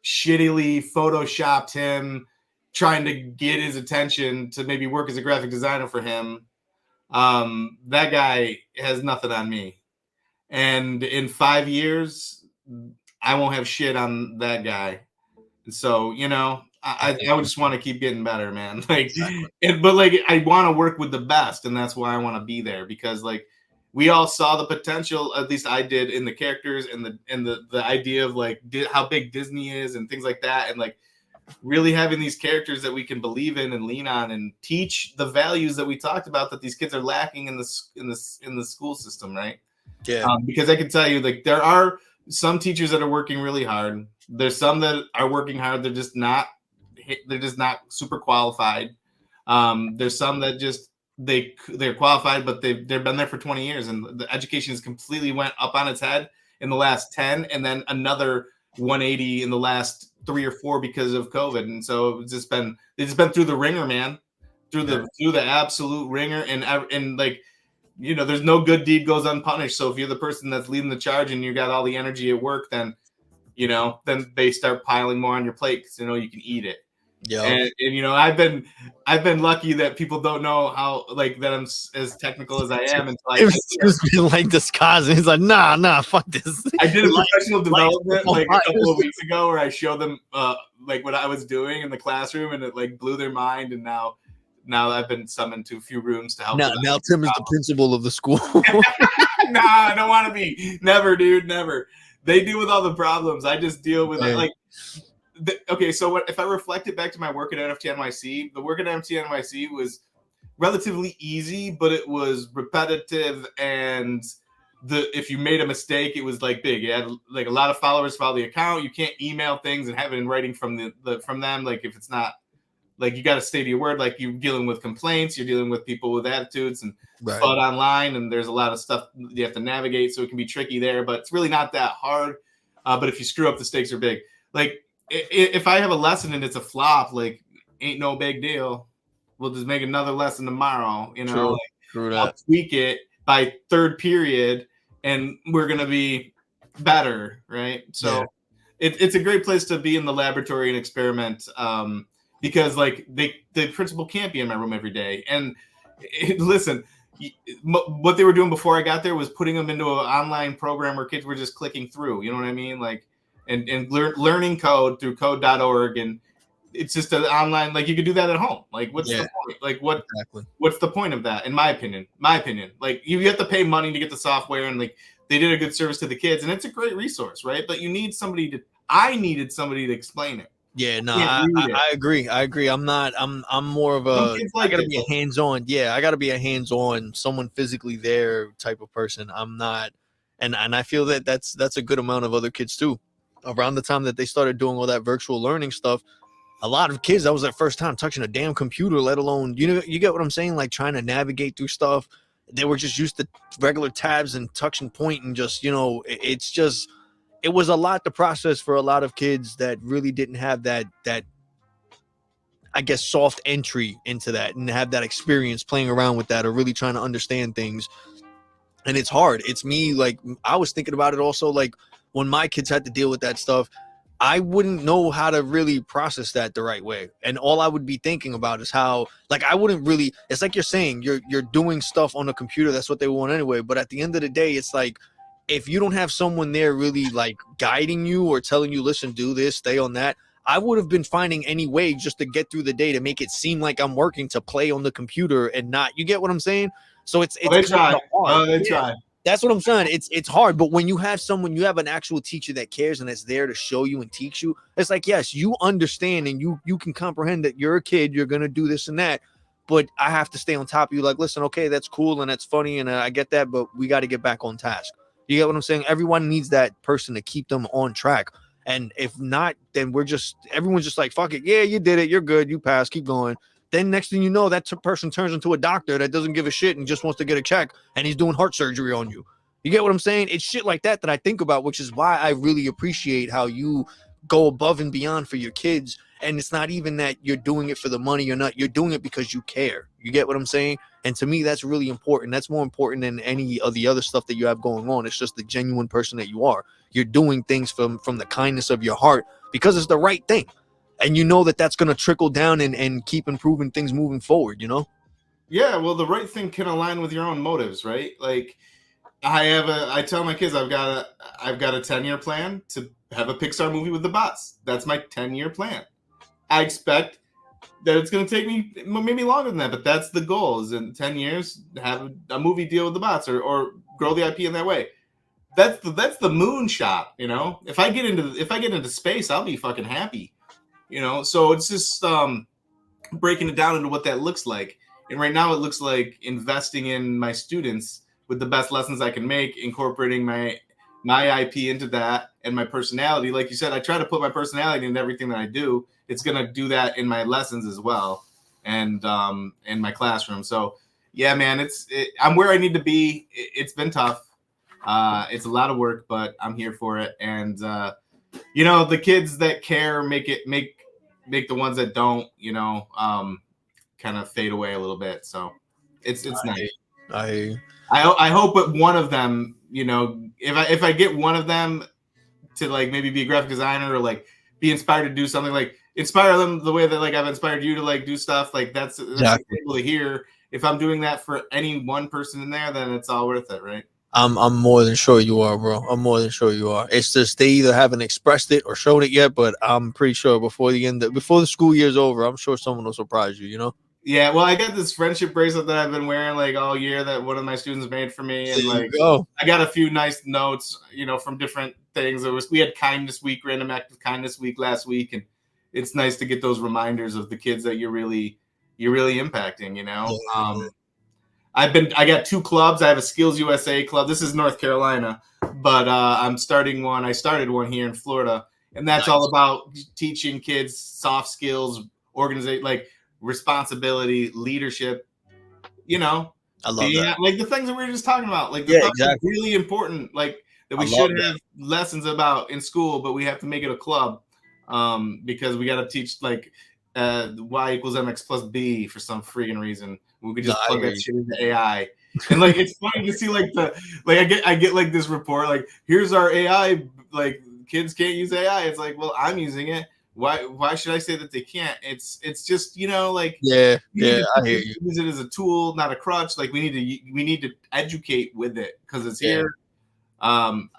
Speaker 3: shittily photoshopped him, trying to get his attention to maybe work as a graphic designer for him. That guy has nothing on me. And in 5 years, I won't have shit on that guy. So, I would just want to keep getting better, man. But I want to work with the best, and that's why I want to be there, because like we all saw the potential, at least I did, in the characters and the idea of like how big Disney is and things like that, and like really having these characters that we can believe in and lean on and teach the values that we talked about that these kids are lacking in the school system, right?
Speaker 2: Yeah.
Speaker 3: Because I can tell you, like, there are some teachers that are working really hard. There's some that are working hard. They're just not super qualified. There's some that just they're qualified, but they've been there for 20 years, and the education has completely went up on its head in the last 10, and then another 180 in the last 3 or 4 because of COVID. And so it's just been through the ringer, man, through the absolute ringer, and like, there's no good deed goes unpunished. So if you're the person that's leading the charge and you got all the energy at work, then they start piling more on your plate because you can eat it. Yeah. And I've been lucky that people don't know how, like, that I'm as technical as I am until
Speaker 2: it's been like this cousin. He's like, nah, fuck this.
Speaker 3: I did a professional development like a couple of weeks ago where I showed them like what I was doing in the classroom, and it like blew their mind. And now I've been summoned to a few rooms to help.
Speaker 2: Now Tim is the principal of the school.
Speaker 3: Nah, I don't want to be. Never, dude, never. They deal with all the problems. I just deal with like. Okay, so if I reflect it back to my work at NFT NYC, the work at NFT NYC was relatively easy, but it was repetitive, and if you made a mistake, it was like big. You had like a lot of followers follow the account. You can't email things and have it in writing from them. Like, if it's not, like, you got to stay to your word. Like, you're dealing with complaints, you're dealing with people with attitudes and FUD online, and there's a lot of stuff you have to navigate, so it can be tricky there, but it's really not that hard. But if you screw up, the stakes are big. Like, if I have a lesson and it's a flop, like, ain't no big deal. We'll just make another lesson tomorrow.
Speaker 2: True
Speaker 3: I'll tweak it by third period, and we're gonna be better, right? So it's a great place to be in the laboratory and experiment, because like the principal can't be in my room every day. And listen, what they were doing before I got there was putting them into an online program where kids were just clicking through. You know what I mean? Like. And learning code through code.org, and it's just an online, like, you could do that at home. Like, what's the point? Like, what's the point of that? In my opinion, like, you have to pay money to get the software, and like, they did a good service to the kids, and it's a great resource, right? But you need I needed somebody to explain it.
Speaker 2: Yeah, no, I agree. I'm more of a, I gotta be a hands-on. Yeah, I gotta be a hands-on, someone physically there type of person. I'm not, and I feel that that's a good amount of other kids too. Around the time that they started doing all that virtual learning stuff, a lot of kids, that was their first time touching a damn computer, let alone, you get what I'm saying? Like, trying to navigate through stuff. They were just used to regular tabs and touch and point, and just, it was a lot to process for a lot of kids that really didn't have that I guess soft entry into that, and have that experience playing around with that, or really trying to understand things. And it's hard. It's me, like, I was thinking about it also, like, when my kids had to deal with that stuff, I wouldn't know how to really process that the right way. And all I would be thinking about is how, like, I wouldn't really, it's like you're saying, you're doing stuff on a computer. That's what they want anyway. But at the end of the day, it's like, if you don't have someone there really like guiding you or telling you, listen, do this, stay on that, I would have been finding any way just to get through the day to make it seem like I'm working, to play on the computer and not, you get what I'm saying? So it's
Speaker 3: they tried. They tried.
Speaker 2: That's what I'm saying. It's hard, but when you have someone, you have an actual teacher that cares and that's there to show you and teach you, it's like, yes, you understand and you can comprehend that you're a kid, you're gonna do this and that, but I have to stay on top of you. Like, listen, okay, that's cool and that's funny, and I get that, but we got to get back on task. You get what I'm saying? Everyone needs that person to keep them on track. And if not, then everyone's just like, fuck it. Yeah, you did it. You're good. You passed. Keep going. Then next thing you know, that person turns into a doctor that doesn't give a shit and just wants to get a check, and he's doing heart surgery on you. You get what I'm saying? It's shit like that I think about, which is why I really appreciate how you go above and beyond for your kids. And it's not even that you're doing it for the money or not. You're doing it because you care. You get what I'm saying? And to me, that's really important. That's more important than any of the other stuff that you have going on. It's just the genuine person that you are. You're doing things from the kindness of your heart because it's the right thing. And you know that that's going to trickle down and keep improving things moving forward, you know?
Speaker 3: Yeah, well, the right thing can align with your own motives, right? Like, I tell my kids I've got a 10-year plan to have a Pixar movie with the bots. That's my 10-year plan. I expect that it's going to take me maybe longer than that, but that's the goal, is in 10 years have a movie deal with the bots or grow the IP in that way. That's the moonshot, you know. If I get into space, I'll be fucking happy, you know. So it's just breaking it down into what that looks like. And right now it looks like investing in my students with the best lessons I can make, incorporating my IP into that and my personality. Like you said, I try to put my personality into everything that I do. It's going to do that in my lessons as well, and in my classroom. So yeah, man, I'm where I need to be. It's been tough. It's a lot of work, but I'm here for it. And you know, the kids that care make the ones that don't, you know, kind of fade away a little bit. So it's nice. I hope that one of them, you know, if I get one of them to like maybe be a graphic designer or like be inspired to do something, like inspire them the way that like I've inspired you to like do stuff, like that's
Speaker 2: Exactly.
Speaker 3: cool to hear. If I'm doing that for any one person in there, then it's all worth it, right?
Speaker 2: I'm more than sure you are, bro. I'm more than sure you are. It's just they either haven't expressed it or shown it yet, but I'm pretty sure before the school year's over, I'm sure someone will surprise you, you know?
Speaker 3: Yeah, well, I got this friendship bracelet that I've been wearing like all year that one of my students made for me, and like I got a few nice notes, you know, from different things. We had Kindness Week, Random Act of Kindness Week last week, and it's nice to get those reminders of the kids that you're really impacting, you know. I got 2 clubs. I have a Skills USA club. This is North Carolina, but I'm starting one. I started one here in Florida, and that's all about teaching kids soft skills, organization, like responsibility, leadership. You know,
Speaker 2: I love that.
Speaker 3: Like the things that we were just talking about, like the stuff that's really important, like that we should have lessons about in school, but we have to make it a club because we got to teach like y equals mx plus b for some freaking reason. We could just plug that shit into AI. And like it's funny to see like I get like this report like here's our AI, like kids can't use AI. It's like, well, I'm using it. Why should I say that they can't? It's just, you know, like
Speaker 2: I hear you.
Speaker 3: Use it as a tool, not a crutch. Like we need to educate with it because it's here. I'm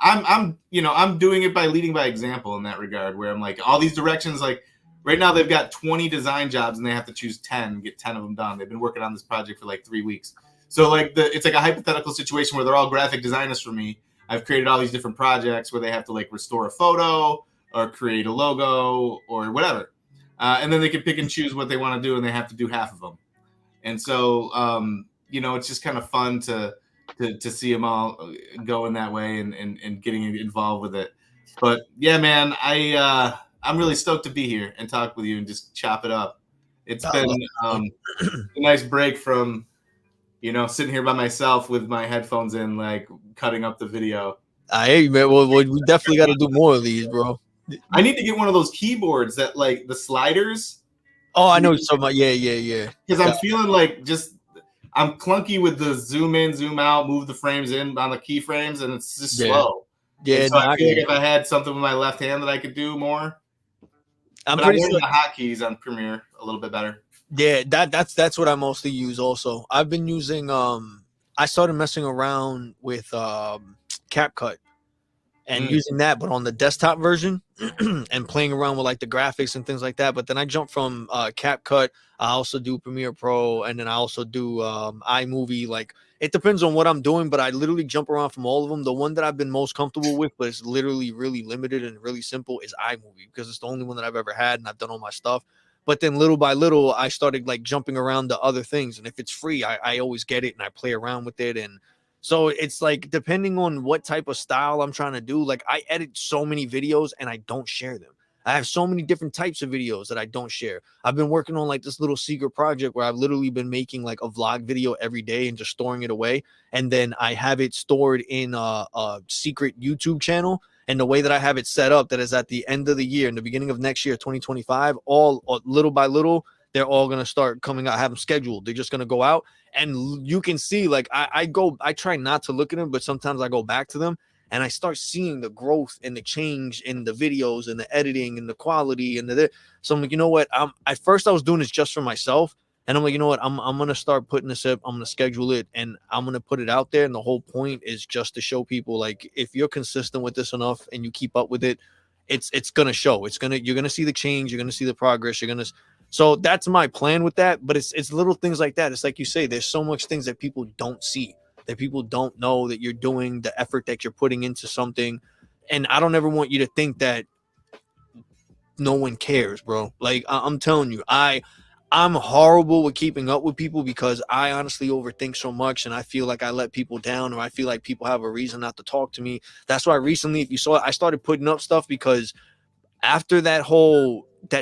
Speaker 3: you know, I'm doing it by leading by example in that regard, where I'm like all these directions. Like right now they've got 20 design jobs and they have to choose 10, get 10 of them done. They've been working on this project for like 3 weeks. So like it's like a hypothetical situation where they're all graphic designers for me. I've created all these different projects where they have to like restore a photo or create a logo or whatever. And then they can pick and choose what they want to do, and they have to do half of them. And so, you know, it's just kind of fun to see them all go in that way and getting involved with it. But yeah, man, I'm really stoked to be here and talk with you and just chop it up. It's been a nice break from, you know, sitting here by myself with my headphones in, like cutting up the video.
Speaker 2: I hear you, man. Well, we definitely got to do more of these, bro.
Speaker 3: I need to get one of those keyboards that like the sliders.
Speaker 2: Oh, I know so much. Yeah.
Speaker 3: Because I'm feeling like I'm clunky with the zoom in, zoom out, move the frames in on the keyframes, and it's just slow. Yeah, so I feel like if I had something with my left hand that I could do more. I'm pretty sure the hotkeys on Premiere a little bit better.
Speaker 2: Yeah, that's what I mostly use. Also, I've been using I started messing around with CapCut and using that, but on the desktop version and playing around with like the graphics and things like that. But then I jumped from CapCut. I also do Premiere Pro, and then I also do iMovie. Like it depends on what I'm doing, but I literally jump around from all of them. The one that I've been most comfortable with, but it's literally really limited and really simple, is iMovie because it's the only one that I've ever had, and I've done all my stuff. But then little by little, I started like jumping around to other things. And if it's free, I always get it and I play around with it. And so it's like, depending on what type of style I'm trying to do, like I edit so many videos and I don't share them. I have so many different types of videos that I don't share. I've been working on like this little secret project where I've literally been making like a vlog video every day and just storing it away. And then I have it stored in a secret YouTube channel. And the way that I have it set up, that is at the end of the year, in the beginning of next year, 2025, all little by little, they're all going to start coming out. I have them scheduled. They're just going to go out. And you can see, like, I try not to look at them, but sometimes I go back to them and I start seeing the growth and the change in the videos and the editing and the quality and so I'm like, you know what? At first I was doing this just for myself. And I'm like, you know what? I'm going to start putting this up. I'm going to schedule it and I'm going to put it out there. And the whole point is just to show people, like, if you're consistent with this enough and you keep up with it, it's going to show. You're going to see the change. You're going to see the progress. So that's my plan with that. But it's little things like that. It's like you say, there's so much things that people don't see, that people don't know that you're doing, the effort that you're putting into something. And I don't ever want you to think that no one cares, bro. Like I'm telling you, I'm horrible with keeping up with people because I honestly overthink so much and I feel like I let people down, or I feel like people have a reason not to talk to me. That's why recently, if you saw it, I started putting up stuff because after that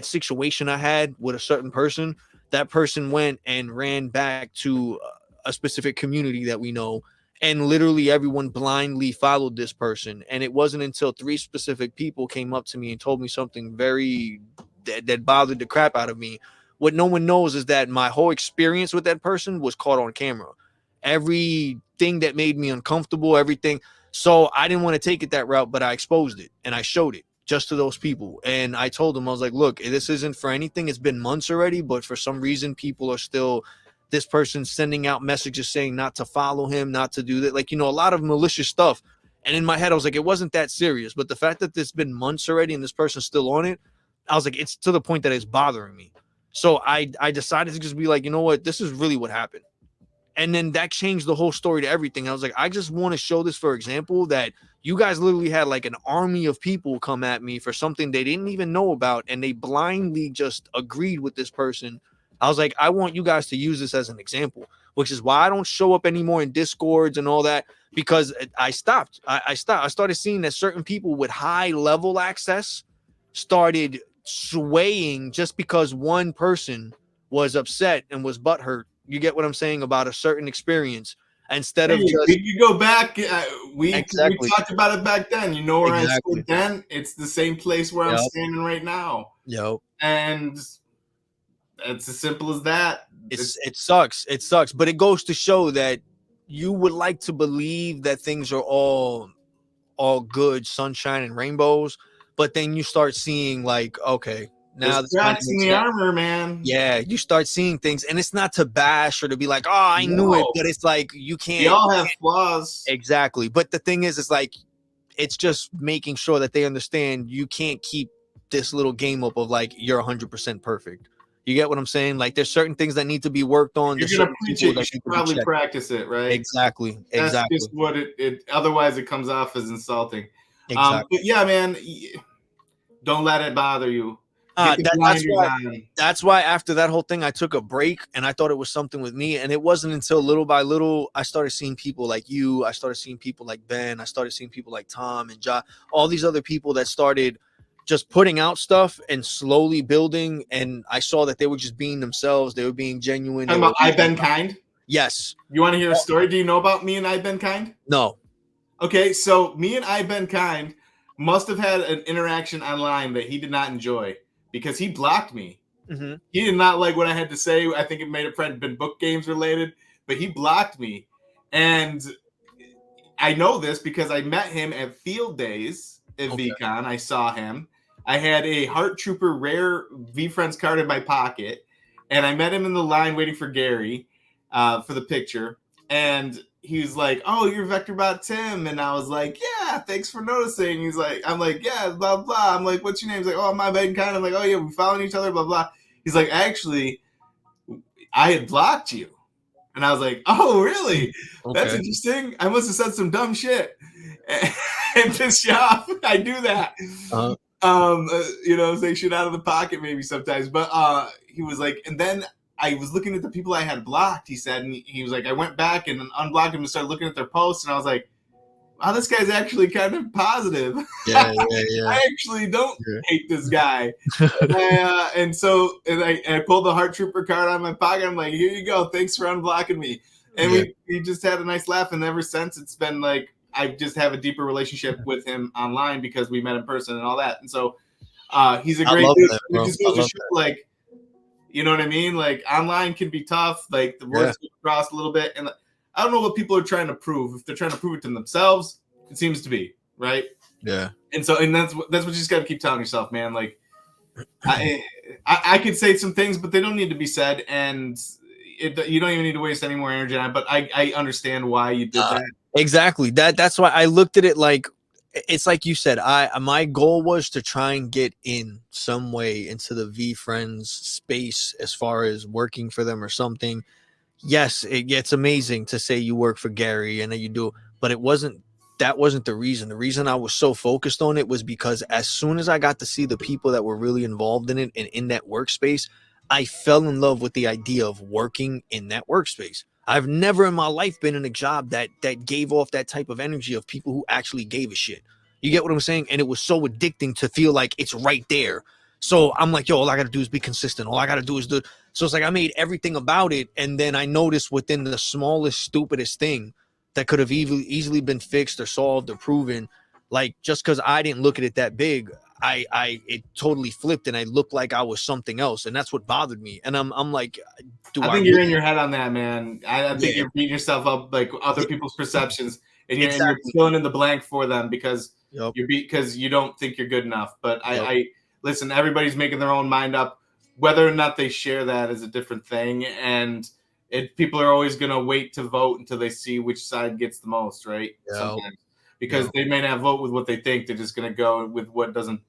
Speaker 2: situation I had with a certain person, that person went and ran back to a specific community that we know, and literally everyone blindly followed this person. And it wasn't until 3 specific people came up to me and told me something very that bothered the crap out of me. What no one knows is that my whole experience with that person was caught on camera. Everything that made me uncomfortable, everything. So I didn't want to take it that route, but I exposed it and I showed it just to those people. And I told them, I was like, look, this isn't for anything. It's been months already, but for some reason, people are still, this person sending out messages saying not to follow him, not to do that. Like, a lot of malicious stuff. And in my head, I was like, it wasn't that serious. But the fact that it's been months already and this person's still on it, I was like, it's to the point that it's bothering me. So I decided to just be like, you know what, this is really what happened. And then that changed the whole story to everything. I was like, I just want to show this, for example, that you guys literally had like an army of people come at me for something they didn't even know about. And they blindly just agreed with this person. I was like, I want you guys to use this as an example, which is why I don't show up anymore in Discords and all that, because I stopped. I started seeing that certain people with high level access started swaying just because one person was upset and was butthurt. You get what I'm saying about a certain experience, instead of just.
Speaker 3: We could go back. We talked about it back then. You know where I stood then? It's the same place where I'm standing right now.
Speaker 2: Yep.
Speaker 3: And it's as simple as that.
Speaker 2: It sucks. It sucks. But it goes to show that you would like to believe that things are all good, sunshine and rainbows. But then you start seeing like, okay, now
Speaker 3: there's cracks in the armor, man.
Speaker 2: Yeah, you start seeing things, and it's not to bash or to be like, oh, I knew it, but it's like you can't.
Speaker 3: We all have flaws.
Speaker 2: Exactly. But the thing is, it's like, it's just making sure that they understand you can't keep this little game up of like you're 100% perfect. You get what I'm saying? Like there's certain things that need to be worked on.
Speaker 3: You're gonna preach it. You should probably practice it, right?
Speaker 2: Exactly.
Speaker 3: That's just what it. Otherwise, it comes off as insulting.
Speaker 2: Exactly.
Speaker 3: But yeah, man, don't let it bother you.
Speaker 2: That's why after that whole thing, I took a break and I thought it was something with me. And it wasn't until little by little, I started seeing people like you. I started seeing people like Ben. I started seeing people like Tom and Ja, all these other people that started just putting out stuff and slowly building. And I saw that they were just being themselves. They were being genuine.
Speaker 3: I've been kind.
Speaker 2: Yes.
Speaker 3: You want to hear a story? Do you know about me and I've been kind?
Speaker 2: No.
Speaker 3: Okay. So me and I've been kind must have had an interaction online that he did not enjoy, because he blocked me.
Speaker 2: Mm-hmm.
Speaker 3: He did not like what I had to say. I think it may have been book games related, but he blocked me. And I know this because I met him at Field Days at VCon. I saw him. I had a Heart Trooper rare V-Friends card in my pocket, and I met him in the line waiting for Gary for the picture. And he was like, "Oh, you're VectorBot Tim." And I was like, "Yeah, thanks for noticing." He's like, I'm like, "Yeah, blah, blah." I'm like, "What's your name?" He's like, "Oh, my bad." Kind of like, "Oh, yeah, we following each other, blah, blah." He's like, "Actually, I had blocked you." And I was like, "Oh, really? Okay. That's interesting. I must have said some dumb shit and pissed you off." I do that. Say shit out of the pocket maybe sometimes. But he was like, and then I was looking at the people I had blocked, he said, and he was like, I went back and unblocked them and started looking at their posts, and I was like, wow, this guy's actually kind of positive.
Speaker 2: Yeah.
Speaker 3: I actually don't hate this guy. And I pulled the Heart Trooper card out of my pocket. I'm like, here you go. Thanks for unblocking me. And we just had a nice laugh. And ever since, it's been like, I just have a deeper relationship with him online because we met in person and all that. And so he's a great dude. It just goes to show, like, you know what I mean? Like, online can be tough. Like, the words get crossed a little bit. And I don't know what people are trying to prove. If they're trying to prove it to themselves, it seems to be, right?
Speaker 2: Yeah.
Speaker 3: And that's what you just got to keep telling yourself, man. Like, I could say some things, but they don't need to be said, and you don't even need to waste any more energy on it. But I understand why you did that.
Speaker 2: Exactly. That's why I looked at it like, it's like you said. My goal was to try and get in some way into the V Friends space as far as working for them or something. Yes, it's amazing to say you work for Gary and that you do, but that wasn't the reason. The reason I was so focused on it was because as soon as I got to see the people that were really involved in it and in that workspace, I fell in love with the idea of working in that workspace. I've never in my life been in a job that gave off that type of energy of people who actually gave a shit. You get what I'm saying? And it was so addicting to feel like it's right there. So I'm like, yo, all I got to do is be consistent. All I got to do is do. So it's like I made everything about it. And then I noticed within the smallest, stupidest thing that could have easily been fixed or solved or proven, like just because I didn't look at it that big, it totally flipped and I looked like I was something else. And that's what bothered me. And I'm like,
Speaker 3: I think you're in your head on that, man. I think you're beating yourself up like other people's perceptions, and you're filling in the blank for them because because you don't think you're good enough. But I listen. Everybody's making their own mind up. Whether or not they share that is a different thing, and people are always going to wait to vote until they see which side gets the most, right? Sometimes because they may not vote with what they think. They're just going to go with what doesn't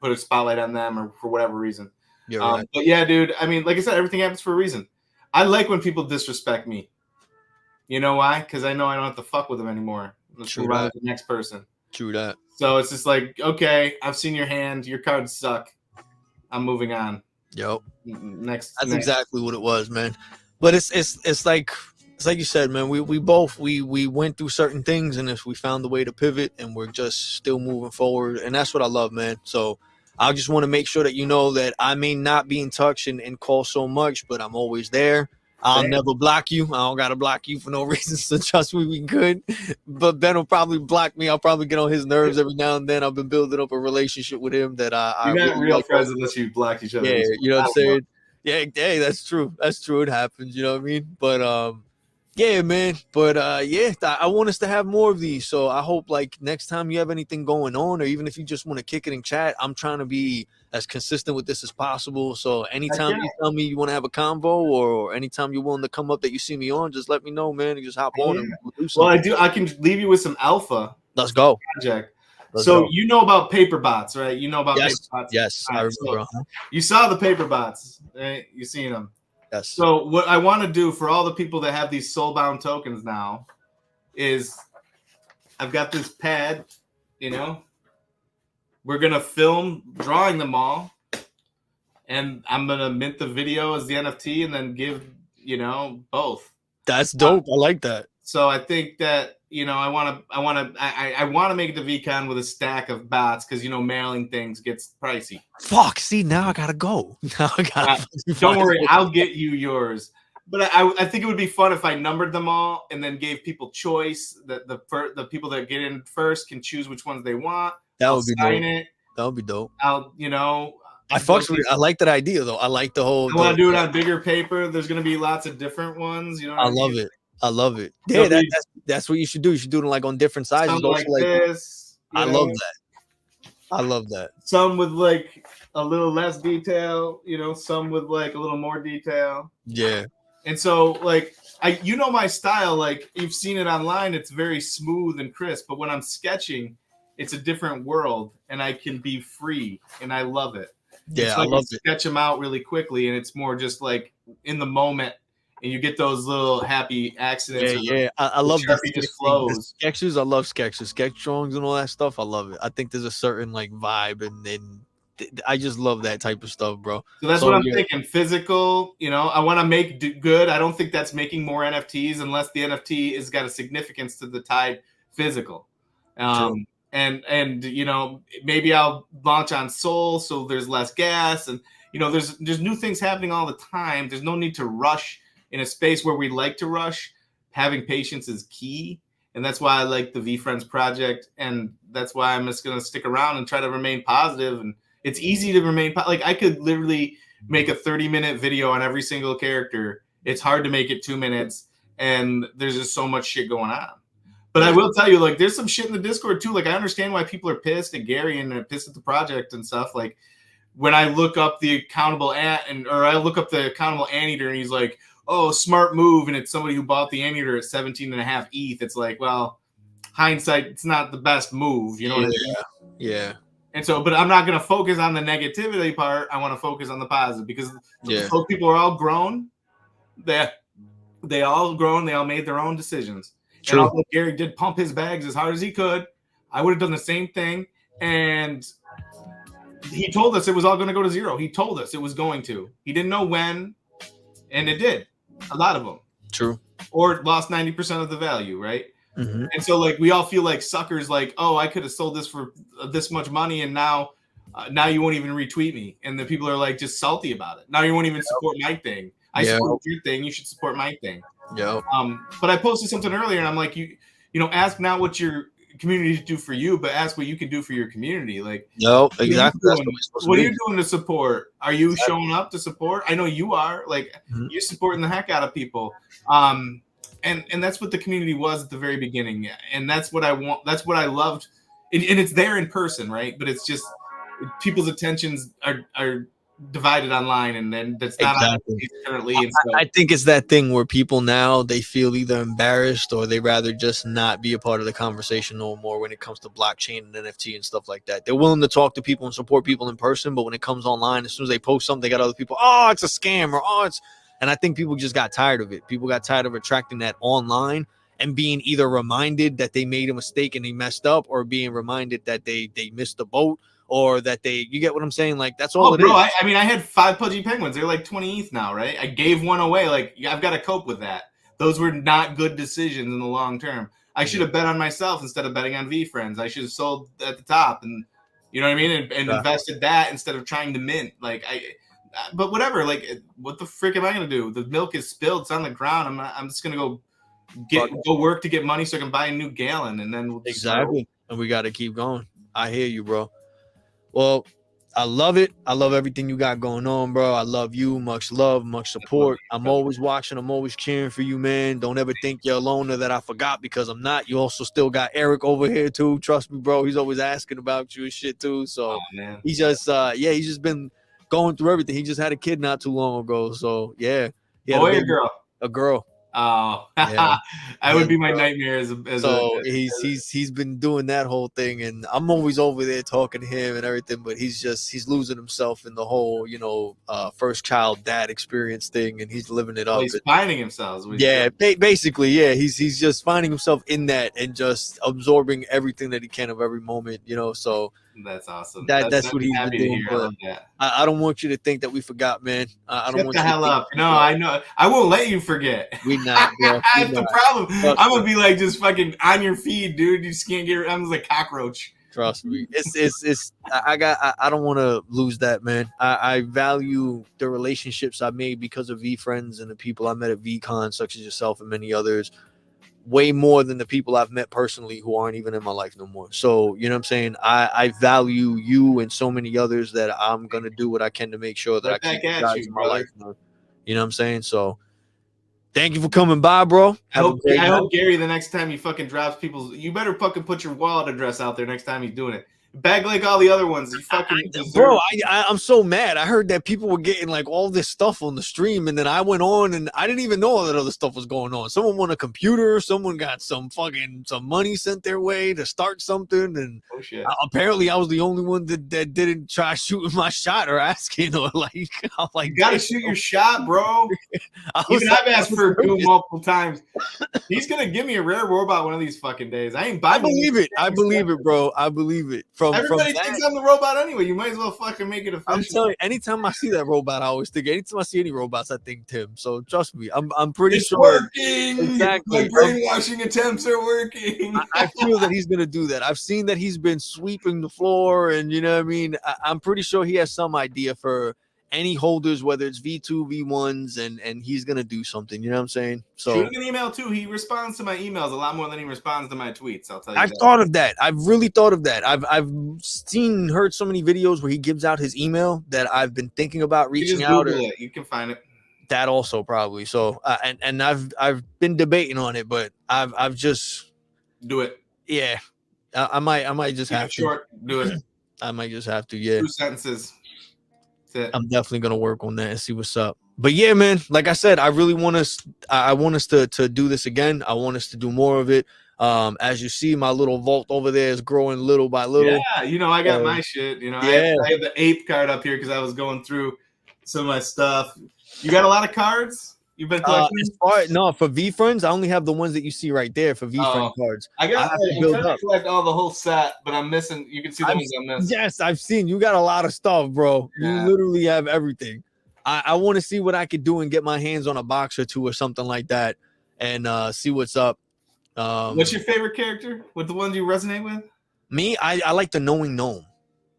Speaker 3: put a spotlight on them or for whatever reason. Right. But yeah, dude, I mean, like I said, everything happens for a reason. I like when people disrespect me. You know why? Because I know I don't have to fuck with them anymore. Let's move on to the next person.
Speaker 2: True that.
Speaker 3: So it's just like, okay, I've seen your hand. Your cards suck. I'm moving on.
Speaker 2: Yep.
Speaker 3: Next.
Speaker 2: Exactly what it was, man. But it's like you said, man. We both went through certain things, and if we found the way to pivot, and we're just still moving forward, and that's what I love, man. So I just want to make sure that you know that I may not be in touch and call so much, but I'm always there. I'll never block you. I don't gotta block you for no reason. So trust me, we good. But Ben will probably block me. I'll probably get on his nerves every now and then. I've been building up a relationship with him that
Speaker 3: you're not real friends unless you block each other.
Speaker 2: Yeah, you know what I'm saying? Yeah, hey, that's true. That's true. It happens. You know what I mean? But yeah, man. But I want us to have more of these. So I hope like next time you have anything going on, or even if you just want to kick it and chat, I'm trying to be as consistent with this as possible. So anytime you tell me you want to have a convo, or anytime you're willing to come up that you see me on, just let me know, man. And just hop on. And we'll do something.
Speaker 3: Well, I can leave you with some alpha.
Speaker 2: Let's go.
Speaker 3: Project. So you know about paper bots, right? You know about paper bots.
Speaker 2: Yes, I remember.
Speaker 3: So you saw the paper bots, right? You seen them.
Speaker 2: Yes.
Speaker 3: So what I want to do for all the people that have these soulbound tokens now is I've got this pad, we're going to film drawing them all, and I'm going to mint the video as the NFT and then give, both.
Speaker 2: That's dope. I like that.
Speaker 3: So I think that, I want to make the VCon with a stack of bots because, mailing things gets pricey.
Speaker 2: Fuck. See, now I got to go.
Speaker 3: Don't worry. I'll get you yours. But I think it would be fun if I numbered them all and then gave people choice. The people that get in first can choose which ones they want.
Speaker 2: That would be dope.
Speaker 3: That
Speaker 2: would be dope.
Speaker 3: I
Speaker 2: fucks with it. I like that idea though. I like the whole.
Speaker 3: I want to do it on bigger paper. There's going to be lots of different ones.
Speaker 2: I love it. I love it. Yeah, that's what you should do. You should do it like on different sizes.
Speaker 3: Like this.
Speaker 2: I love that. I love that.
Speaker 3: Some with like a little less detail. Some with like a little more detail.
Speaker 2: Yeah.
Speaker 3: And so like my style. Like you've seen it online. It's very smooth and crisp. But when I'm sketching, it's a different world, and I can be free, and I love it.
Speaker 2: Yeah, I love it.
Speaker 3: Sketch them out really quickly, and it's more just like in the moment. and you get those little happy accidents.
Speaker 2: Yeah. I love the
Speaker 3: Sharpie just flows.
Speaker 2: sketches. I love sketches, sketch drawings, and all that stuff. I love it. I think there's a certain like vibe, and I just love that type of stuff, bro.
Speaker 3: So that's what I'm thinking. Physical, I want to make good. I don't think that's making more NFTs unless the NFT has got a significance to the tied physical. And maybe I'll launch on Sol so there's less gas, and there's new things happening all the time. There's no need to rush in a space where we like to rush. Having patience is key, and that's why I like the VeeFriends project, and that's why I'm just gonna stick around and try to remain positive. And it's easy to remain like I could literally make a 30-minute video on every single character. It's hard to make it 2 minutes, and there's just so much shit going on. But I will tell you, like, there's some shit in the Discord too. Like, I understand why people are pissed at Gary and they're pissed at the project and stuff. Like, when I look up the accountable anteater and he's like, "Oh, smart move," and it's somebody who bought the anteater at 17.5 ETH. It's like, well, hindsight, it's not the best move. You know what I mean?
Speaker 2: Yeah.
Speaker 3: And so, but I'm not going to focus on the negativity part. I want to focus on the positive because those people are all grown. They all grown. They all made their own decisions. True. And although Gary did pump his bags as hard as he could, I would have done the same thing. And he told us it was all going to go to zero. He told us it was going to. He didn't know when, and it did. A lot of them.
Speaker 2: True.
Speaker 3: Or lost 90% of the value, right?
Speaker 2: Mm-hmm.
Speaker 3: And so, like, we all feel like suckers. Like, oh, I could have sold this for this much money, and now you won't even retweet me. And the people are like just salty about it. Now you won't even support my thing. I support your thing. You should support my thing.
Speaker 2: Yeah.
Speaker 3: But I posted something earlier, and I'm like, you ask not what your community to do for you, but ask what you can do for your community. Like,
Speaker 2: exactly.
Speaker 3: What are you doing to support? Are you showing up to support? I know you are. Like, you're supporting the heck out of people. And that's what the community was at the very beginning, and that's what I want. That's what I loved, and it's there in person, right? But it's just people's attentions are divided online, and then that's not currently. And so,
Speaker 2: I think it's that thing where people now they feel either embarrassed or they rather just not be a part of the conversation no more when it comes to blockchain and NFT and stuff like that. They're willing to talk to people and support people in person, but when it comes online, as soon as they post something, they got other people, oh, it's a scam, or and I think people just got tired of it. People got tired of attracting that online and being either reminded that they made a mistake and they messed up, or being reminded that they missed the boat, or that you get what I'm saying? Like, that's all it is.
Speaker 3: I mean, I had 5 pudgy penguins. They're like 20 ETH now, right? I gave one away. Like, I've got to cope with that. Those were not good decisions in the long term. I should have bet on myself instead of betting on VeeFriends. I should have sold at the top, and you know what I mean, and invested that instead of trying to mint. Like, but whatever. Like, what the frick am I gonna do? The milk is spilled. It's on the ground. I'm just gonna go work to get money so I can buy a new gallon, and then
Speaker 2: exactly. And we got to keep going. I hear you, bro. Well, I love it. I love everything you got going on, bro. I love you. Much love, much support. I'm always watching. I'm always cheering for you, man. Don't ever think you're alone or that I forgot, because I'm not. You also still got Eric over here too. Trust me, bro. He's always asking about you and shit too. So he's just, he's just been going through everything. He just had a kid not too long ago. So yeah.
Speaker 3: Boy or girl?
Speaker 2: A girl.
Speaker 3: Oh, yeah. I would be my nightmare
Speaker 2: he's been doing that whole thing, and I'm always over there talking to him and everything, but he's losing himself in the whole first child dad experience thing, and he's living it up.
Speaker 3: He's finding himself.
Speaker 2: Basically, he's just finding himself in that and just absorbing everything that he can of every moment, so
Speaker 3: that's awesome.
Speaker 2: That's what he's been doing. But I don't want you to think that we forgot, man. I don't want
Speaker 3: the hell up. No, I know. I won't let you forget.
Speaker 2: We not. Bro.
Speaker 3: That's the problem. I'm gonna be like just fucking on your feed, dude. You just can't get. I'm just like cockroach.
Speaker 2: Trust me. It's. I don't want to lose that, man. I value the relationships I made because of VeeFriends and the people I met at VCon, such as yourself and many others, way more than the people I've met personally who aren't even in my life no more. So, you know what I'm saying? I value you and so many others that I'm going to do what I can to make sure that I keep you guys in my life. You know what I'm saying? So, thank you for coming by, bro.
Speaker 3: I hope Gary, the next time he fucking drops you better fucking put your wallet address out there next time he's doing it. Bag like all the other ones. You fucking deserve.
Speaker 2: Bro, I'm so mad. I heard that people were getting like all this stuff on the stream, and then I went on and I didn't even know all that other stuff was going on. Someone won a computer, someone got some money sent their way to start something, and
Speaker 3: oh shit.
Speaker 2: Apparently I was the only one that didn't try shooting my shot or asking or like I'm like,
Speaker 3: you gotta shoot your shot, bro. Even I've asked for a dude multiple times. He's gonna give me a rare robot one of these fucking days. I ain't buying.
Speaker 2: I believe it. I believe it, bro. I believe it.
Speaker 3: Everybody thinks I'm the robot anyway. You might as well fucking make it official.
Speaker 2: I'm telling you, anytime I see that robot, I always think. Anytime I see any robots, I think Tim. So trust me, I'm pretty
Speaker 3: it's
Speaker 2: sure.
Speaker 3: Working.
Speaker 2: Exactly.
Speaker 3: My brainwashing attempts are working.
Speaker 2: I feel that he's gonna do that. I've seen that he's been sweeping the floor, and you know what I mean. I'm pretty sure he has some idea for any holders, whether it's V2, V1s, and he's gonna do something. You know what I'm saying? So
Speaker 3: shoot him an email too. He responds to my emails a lot more than he responds to my tweets. I'll tell you.
Speaker 2: I've thought of that. I've really thought of that. I've heard so many videos where he gives out his email that I've been thinking about reaching out.
Speaker 3: You can find it.
Speaker 2: That also probably. So and I've been debating on it, but I've just
Speaker 3: do it.
Speaker 2: Yeah, I might just have to.
Speaker 3: Short. Do it.
Speaker 2: I might just have to. Yeah.
Speaker 3: 2 sentences.
Speaker 2: I'm definitely gonna work on that and see what's up. But yeah, man, like I said, I really want us. I want us to do this again. I want us to do more of it. As you see, my little vault over there is growing little by little.
Speaker 3: Yeah, you know, I got my shit. You know,
Speaker 2: yeah.
Speaker 3: I have the ape card up here because I was going through some of my stuff. You got a lot of cards? You've been collecting?
Speaker 2: No, for V Friends, I only have the ones that you see right there for V Friend cards.
Speaker 3: I'm trying to collect all the whole set, but I'm missing. You can see the ones I'm missing.
Speaker 2: Yes, I've seen. You got a lot of stuff, bro. Yeah. You literally have everything. I want to see what I could do and get my hands on a box or two or something like that and see what's up.
Speaker 3: What's your favorite character? What the ones you resonate with?
Speaker 2: Me, I like the Knowing Gnome.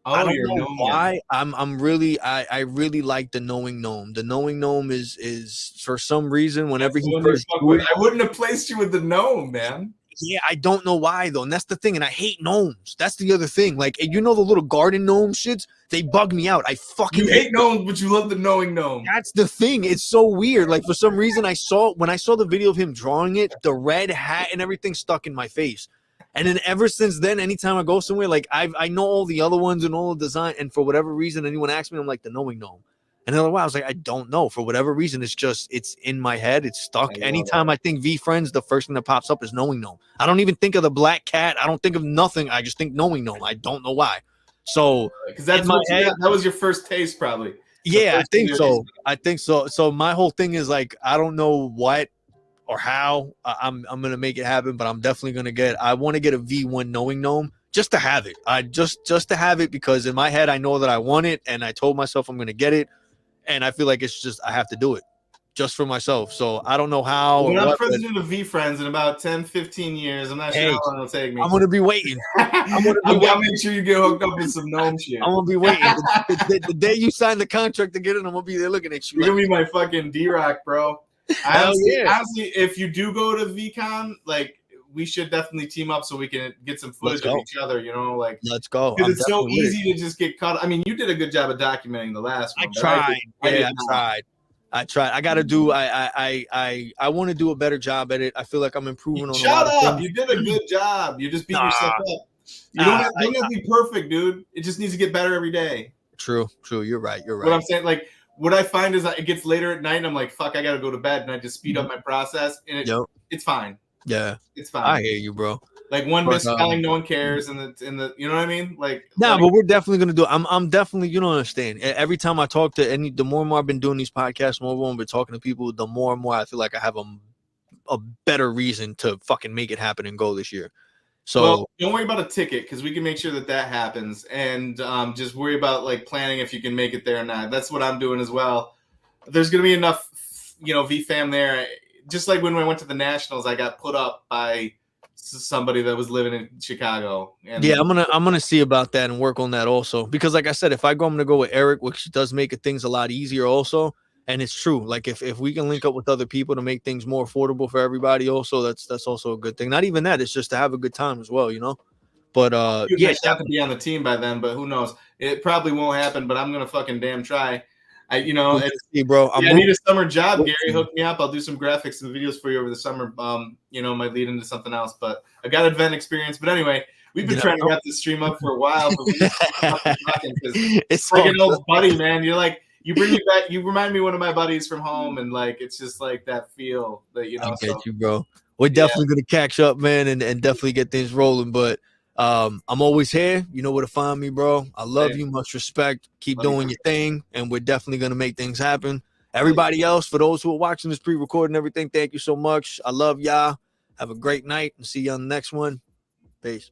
Speaker 2: I don't know why. I really like the Knowing Gnome. The Knowing Gnome is for some reason whenever he first do it,
Speaker 3: I wouldn't have placed you with the gnome, man.
Speaker 2: Yeah, I don't know why though, and that's the thing. And I hate gnomes. That's the other thing. Like, you know, the little garden gnome shits, they bug me out. I fucking
Speaker 3: hate gnomes, but you love the Knowing Gnome.
Speaker 2: That's the thing. It's so weird. Like, for some reason, when I saw the video of him drawing it, the red hat and everything stuck in my face. And then ever since then, anytime I go somewhere, like I know all the other ones and all the design, and for whatever reason, anyone asks me, I'm like, the Knowing Gnome. And then I was like, I don't know. For whatever reason, it's in my head. It's stuck. Anytime I think V Friends, the first thing that pops up is Knowing Gnome. I don't even think of the black cat. I don't think of nothing. I just think Knowing Gnome. I don't know why. So
Speaker 3: because that was your first taste, probably.
Speaker 2: Yeah, I think so. I think so. So my whole thing is like, I don't know what or how I'm gonna make it happen, but I'm definitely gonna I want to get a V1 Knowing Gnome just to have it. I just to have it, because in my head I know that I want it, and I told myself I'm gonna get it, and I feel like it's just I have to do it just for myself. So I don't know how.
Speaker 3: When I'm president of V Friends in about 10-15 years, I'm not sure how long it'll take me.
Speaker 2: I'm gonna be waiting.
Speaker 3: I'll make sure you get hooked up with some gnome shit.
Speaker 2: I'm gonna be waiting. The day you sign the contract to get it, I'm gonna be there looking at you.
Speaker 3: You're gonna be my fucking D-Rock, bro. Honestly, if you do go to VCon, like, we should definitely team up so we can get some footage of each other, you know, like,
Speaker 2: let's go.
Speaker 3: Because it's so easy to just get caught. I mean, you did a good job of documenting the last one.
Speaker 2: I tried. I gotta do. I want to do a better job at it. I feel like I'm improving on.
Speaker 3: Shut up! You did a good job. You just beat yourself up. You don't have to be perfect, dude. It just needs to get better every day.
Speaker 2: True. You're right.
Speaker 3: What I'm saying, like, what I find is that it gets later at night and I'm like, fuck, I gotta go to bed, and I just speed up my process, and it's fine.
Speaker 2: Yeah,
Speaker 3: it's fine.
Speaker 2: I hear you, bro.
Speaker 3: Like, one misspelling, no one cares, and the you know what I mean? Like,
Speaker 2: but we're definitely gonna do it. I'm definitely, you don't understand. Every time I talk to the more and more I've been doing these podcasts, the more I've been talking to people, the more and more I feel like I have a better reason to fucking make it happen and go this year. So
Speaker 3: don't worry about a ticket, because we can make sure that happens, and just worry about like planning if you can make it there or not. That's what I'm doing as well. There's gonna be enough, V fam there. Just like when we went to the Nationals, I got put up by somebody that was living in Chicago. And
Speaker 2: yeah, I'm gonna see about that and work on that also, because like I said, if I go, I'm gonna go with Eric, which does make things a lot easier also. And it's true. Like, if we can link up with other people to make things more affordable for everybody, also that's also a good thing. Not even that, it's just to have a good time as well, you know. But
Speaker 3: yeah, have to be on the team by then. But who knows? It probably won't happen. But I'm gonna fucking damn try. I need a summer job. Gary, hook me up. I'll do some graphics and videos for you over the summer. Might lead into something else. But I got event experience. But anyway, we've been trying to wrap this stream up for a while, but we need to stop talking because
Speaker 2: It's
Speaker 3: like
Speaker 2: all
Speaker 3: an old buddy, man. You're like, you bring me back. You remind me of one of my buddies from home, and like it's just like that feel that
Speaker 2: I get you, bro. We're
Speaker 3: Yeah.
Speaker 2: definitely gonna catch up, man, and definitely get things rolling. But I'm always here. You know where to find me, bro. I love
Speaker 3: Same.
Speaker 2: you. Much respect. Keep
Speaker 3: Love you.
Speaker 2: doing your thing, and we're definitely gonna make things happen. Everybody else, for those who are watching this pre-recorded and everything, thank you so much. I love y'all. Have a great night and see you on the next one. Peace.